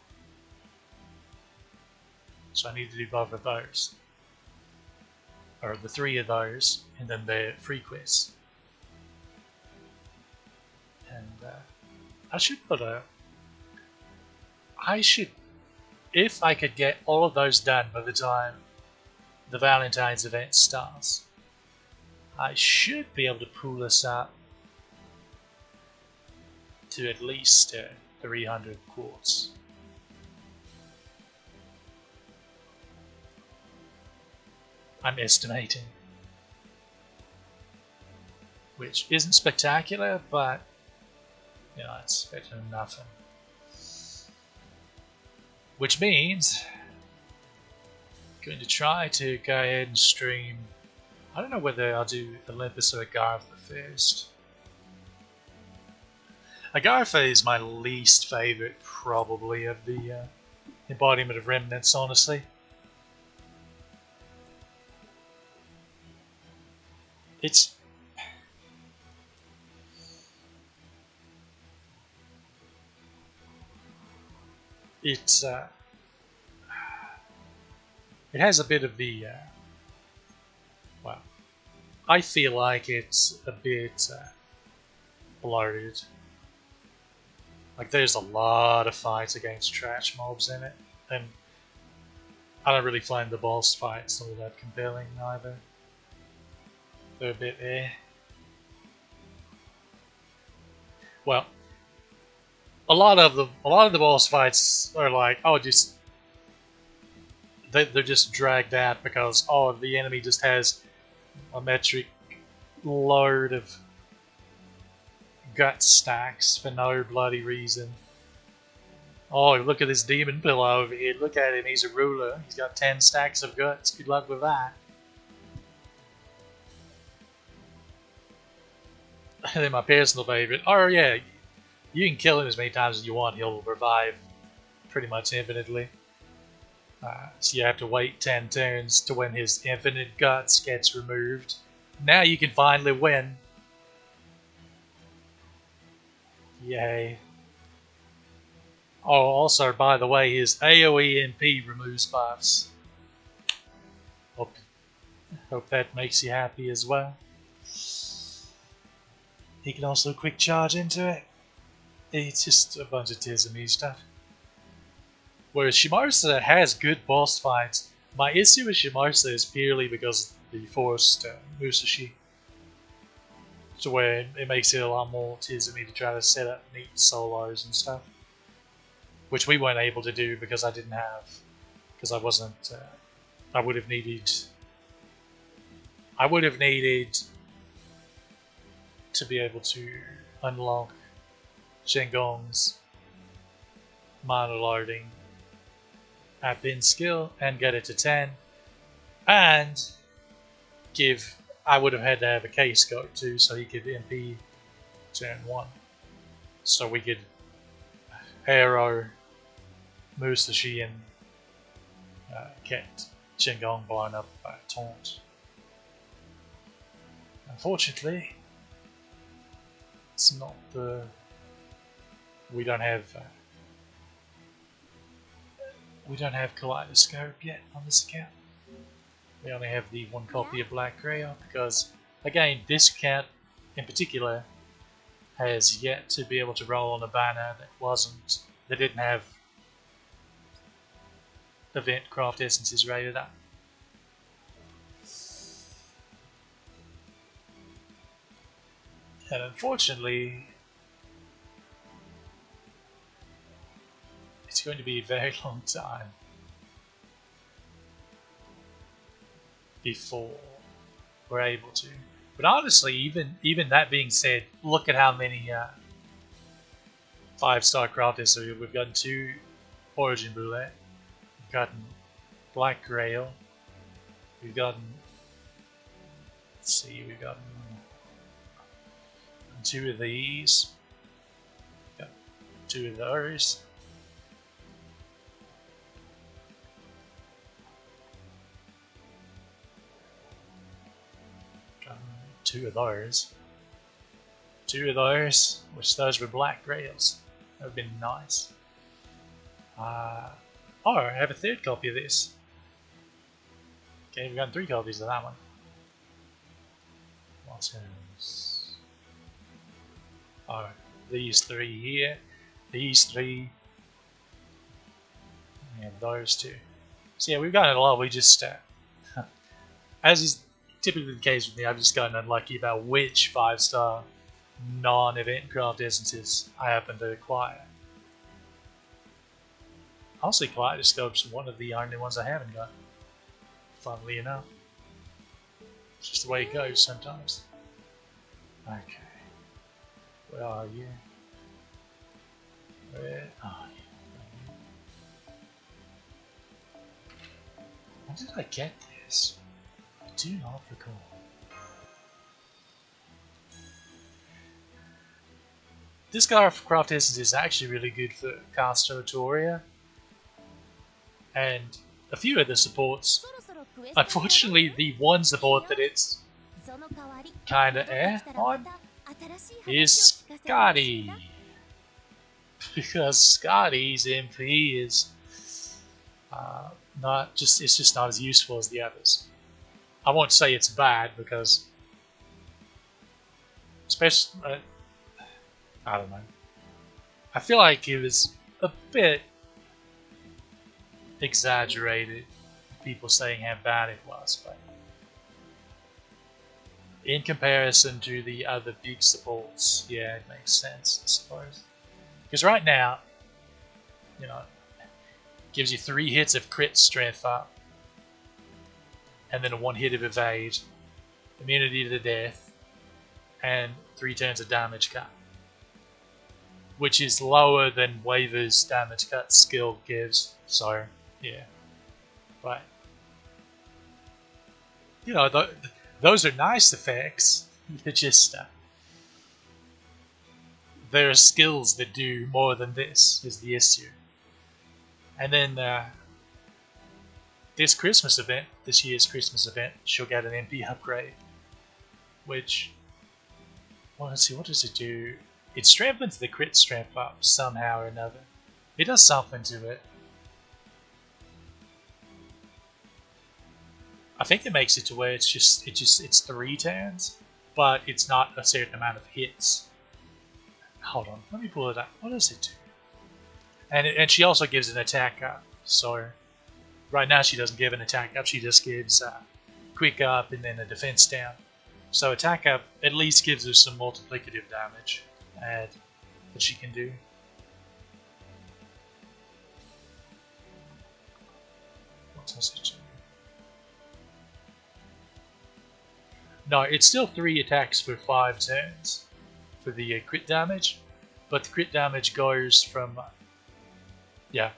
So I need to do both of those, or the 3 of those, and then the free quests. And I should, if I could get all of those done by the time the Valentine's event starts, I should be able to pull this up to at least 300 quartz. I'm estimating. Which isn't spectacular, but you know, it's better than nothing. Which means I'm going to try to go ahead and stream. I don't know whether I'll do Olympus or Agartha first. Agartha is my least favorite, probably, of the embodiment of remnants, honestly. It has a bit of the well, I feel like it's a bit bloated. Like there's a lot of fights against trash mobs in it, and I don't really find the boss fights all that compelling either. They're a bit Well, a lot of the boss fights are like, oh, they're just dragged out because the enemy just has a metric load of gut stacks for no bloody reason. Oh, look at this demon pillar over here. Look at him, he's a ruler. He's got 10 stacks of guts. Good luck with that. And then my personal favourite. Oh yeah, you can kill him as many times as you want. He'll revive pretty much infinitely. So you have to wait 10 turns to when his infinite guts gets removed. Now you can finally win. Yay. Oh, also, by the way, his AoE MP removes buffs. Hope that makes you happy as well. He can also quick charge into it. It's just a bunch of Tizumi stuff. Whereas Shimarsa has good boss fights. My issue with Shimarsa is purely because of the forced Musashi. So where it makes it a lot more Tizumi to try to set up neat solos and stuff. Which we weren't able to do because I didn't have, because I wasn't, I would have needed to be able to unlock Shengon's mana loading at bin skill and get it to 10, and I would have had to have a K-scope too, so he could MP turn 1, so we could arrow Musashi and get Shengon blown up by a taunt. Unfortunately, it's not the. We don't have Kaleidoscope yet on this account. We only have the one copy of Black Grail because, again, this account in particular has yet to be able to roll on a banner that didn't have event craft essences rated up. And unfortunately, it's going to be a very long time before we're able to. But honestly, even that being said, look at how many 5-star crafters. So we've gotten 2 Origin Bullet, we've gotten Black Grail, we've gotten, let's see, we've gotten 2 of these, got 2 of those. Gotten 2 of those. 2 of those, which those were Black Grails. That would have been nice. Oh, I have a 3rd copy of this. Okay, we've got 3 copies of that one. What else? Oh, these 3 here, these 3, and those 2. So yeah, we've gotten a lot. We just, as is typically the case with me, I've just gotten unlucky about which 5-star non-event craft essences I happen to acquire. Honestly, Kaleidoscope's one of the only ones I haven't got, funnily enough. It's just the way it goes sometimes. Okay. Where are you? Where are you? When did I get this? I do not recall. This craft essence is actually really good for Casto Toria and a few of the supports. Unfortunately, the one support that it's kinda on is Scotty, because Scotty's MP is it's just not as useful as the others. I won't say it's bad because, especially, I don't know. I feel like it was a bit exaggerated, people saying how bad it was, but in comparison to the other big supports, yeah, it makes sense, I suppose. Because right now, you know, gives you 3 hits of crit strength up, and then a 1 hit of evade, immunity to death, and 3 turns of damage cut, which is lower than Waver's damage cut skill gives. So, yeah. But, you know, those are nice effects. They're just, there are skills that do more than this, is the issue. And then, this year's Christmas event, she'll get an MP upgrade, which, well, let's see, what does it do? It strengthens the crit strength up somehow or another. It does something to it. I think it makes it to where it's 3 turns, but it's not a certain amount of hits. Hold on, let me pull it up. What does it do? And she also gives an attack up. So right now she doesn't give an attack up. She just gives quick up and then a defense down. So attack up at least gives her some multiplicative damage that she can do. What does it do? No, it's still 3 attacks for 5 turns for the crit damage, but the crit damage goes from, yeah,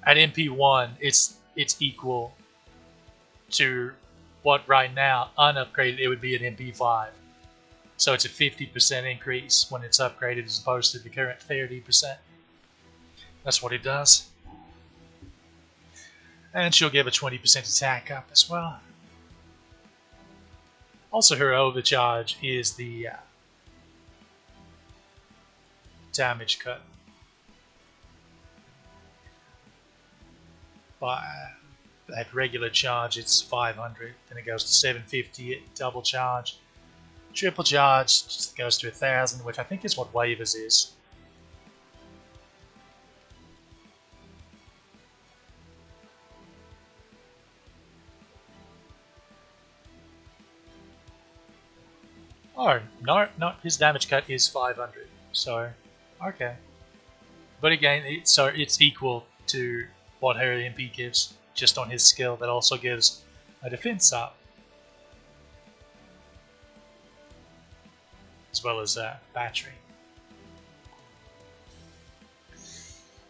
at MP1 it's equal to what right now unupgraded it would be at MP5. So it's a 50% increase when it's upgraded as opposed to the current 30%. That's what it does. And she'll give a 20% attack up as well. Also, her overcharge is the damage cut. At regular charge, it's 500. Then it goes to 750 at double charge. Triple charge just goes to 1,000, which I think is what Waivers is. Oh, no, his damage cut is 500. So, okay. But again, it's equal to what her MP gives, just on his skill that also gives a defense up. As well as battery.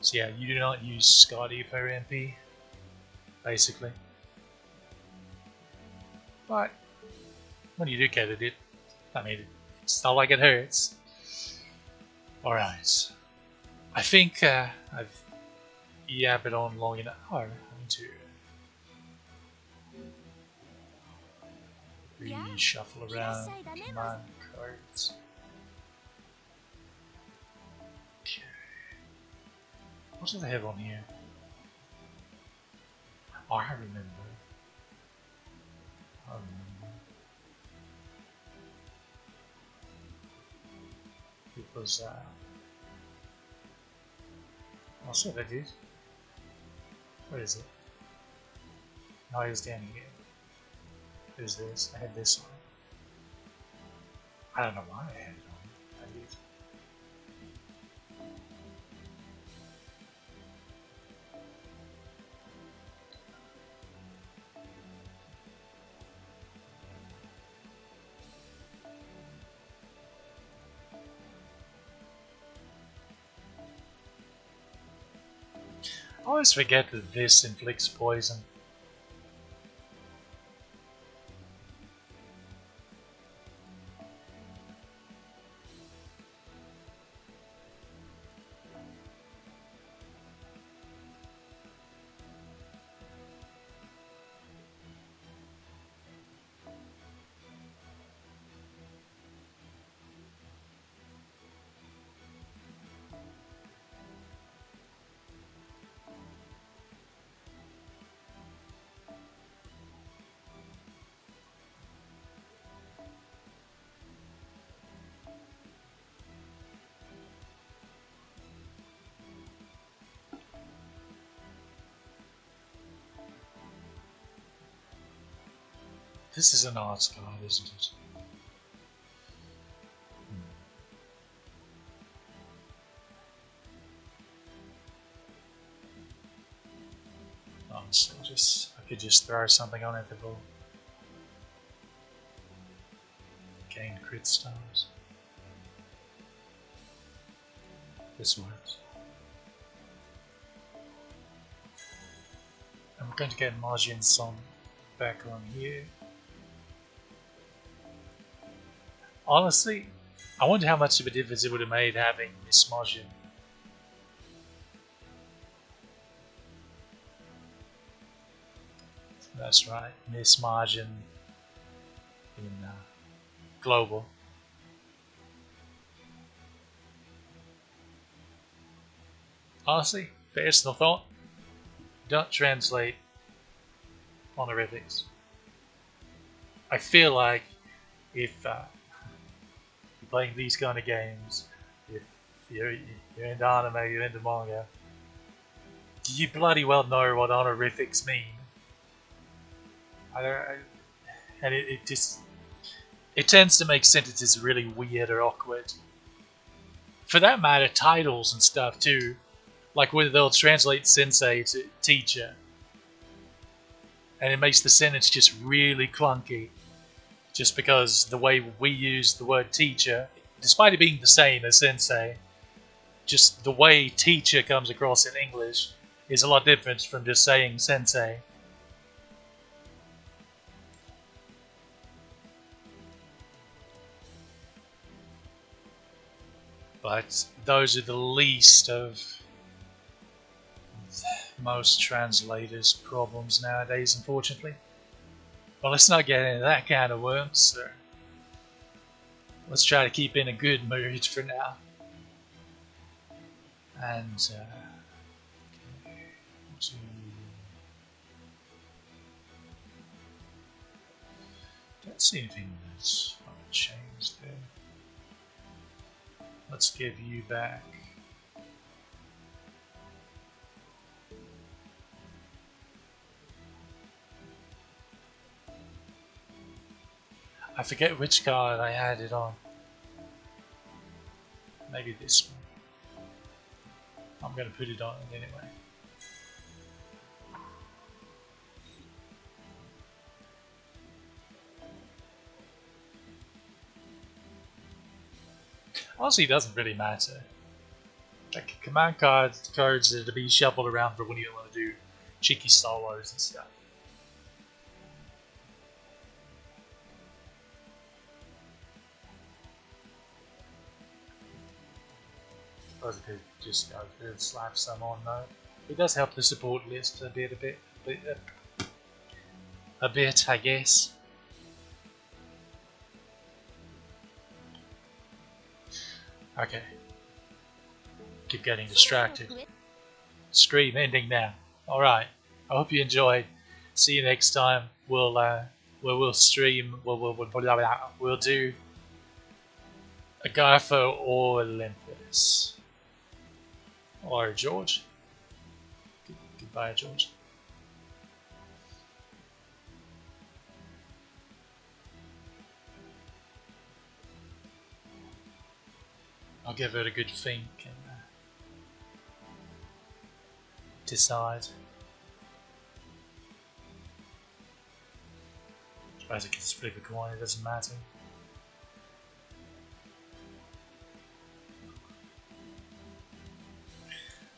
So yeah, you do not use Scotty per MP, basically. But when you do get it, I mean, it's not like it hurts. Alright. I think I've yapped on long enough. Oh, I need to reshuffle around command cards. Okay. What do they have on here? Oh, I remember. It was, I'll see if I did. Where is it? No, it was down here. There's this. I had this on. I don't know why I had it on. I did. I always forget that this inflicts poison. This is an art card, isn't it? Honestly, I could just throw something on at the ball. gain crit stars. This works. And we're going to get Margin Song back on here. Honestly, I wonder how much of a difference it would have made having Miss Margin. That's right, Miss Margin in Global. Honestly, personal thought, don't translate honorifics. I feel like if you're playing these kind of games, if you're into anime, you're into manga, you bloody well know what honorifics mean. And it tends to make sentences really weird or awkward. For that matter, titles and stuff too. Like where they'll translate sensei to teacher. And it makes the sentence just really clunky. Just because the way we use the word teacher, despite it being the same as sensei, just the way teacher comes across in English is a lot different from just saying sensei. But those are the least of most translators' problems nowadays, unfortunately. Well, let's not get into that kind of worms, sir. Let's try to keep in a good mood for now. And, don't see anything that's changed there. Let's give you back. I forget which card I had it on. Maybe this one. I'm going to put it on it anyway. Honestly, it doesn't really matter. Like command codes are to be shuffled around for when you want to do cheeky solos and stuff. I suppose I could just go through and slap some on though. It does help the support list a bit, I guess. Okay. Keep getting distracted. Stream ending now. Alright. I hope you enjoyed. See you next time. We'll stream. We'll do a guy for Olympus. Or George. Goodbye, George. I'll give it a good think and decide. I suppose I can just flip a coin, it doesn't matter.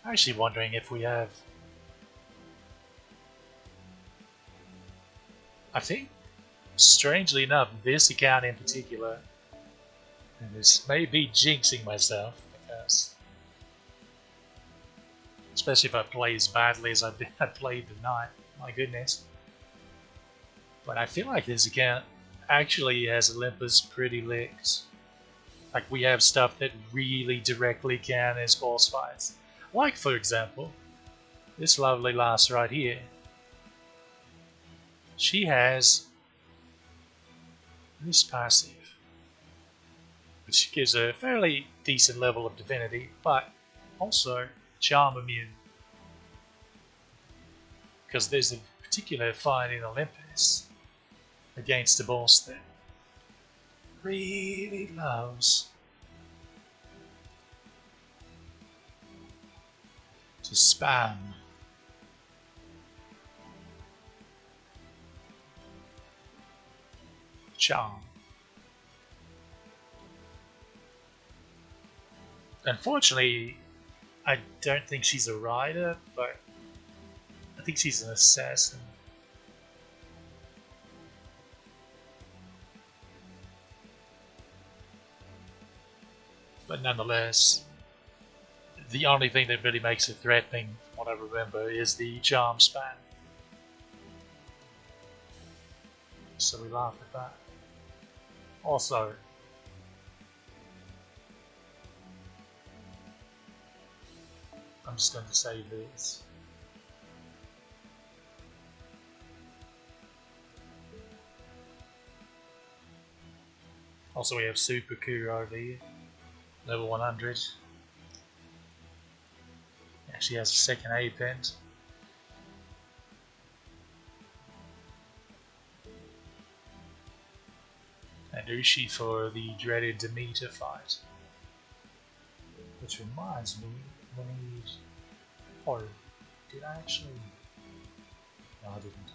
I'm actually wondering if we have... I think, strangely enough, this account in particular, and this may be jinxing myself, because especially if I play as badly as I played tonight, my goodness. But I feel like this account actually has Olympus pretty licked. Like we have stuff that really directly count as boss fights. Like for example, this lovely lass right here. She has this passive, which gives a fairly decent level of divinity, but also charm immune. Because there's a particular fight in Olympus against a boss that really loves to spam charm. Unfortunately, I don't think she's a rider, but I think she's an assassin. But nonetheless, the only thing that really makes it threatening, from what I remember, is the charm span. So we laugh at that. Also, I'm just going to save this. Also, we have Super Coup over here, level 100. Actually has a second A bent. And Ushi for the dreaded Demeter fight. Which reminds me, we need... Oh, did I actually... No, I didn't.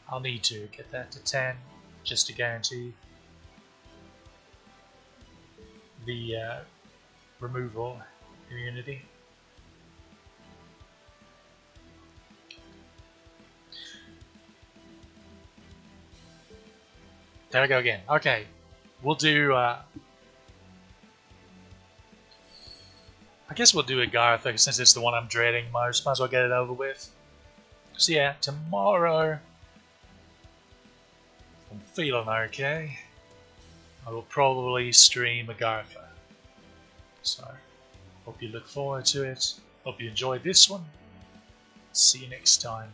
I'll need to get that to 10, just to guarantee the removal immunity. There we go again. Okay, we'll do... I guess we'll do Agartha since it's the one I'm dreading most. Might as well get it over with. So yeah, tomorrow, if I'm feeling okay, I will probably stream Agartha. So, hope you look forward to it. Hope you enjoyed this one. See you next time.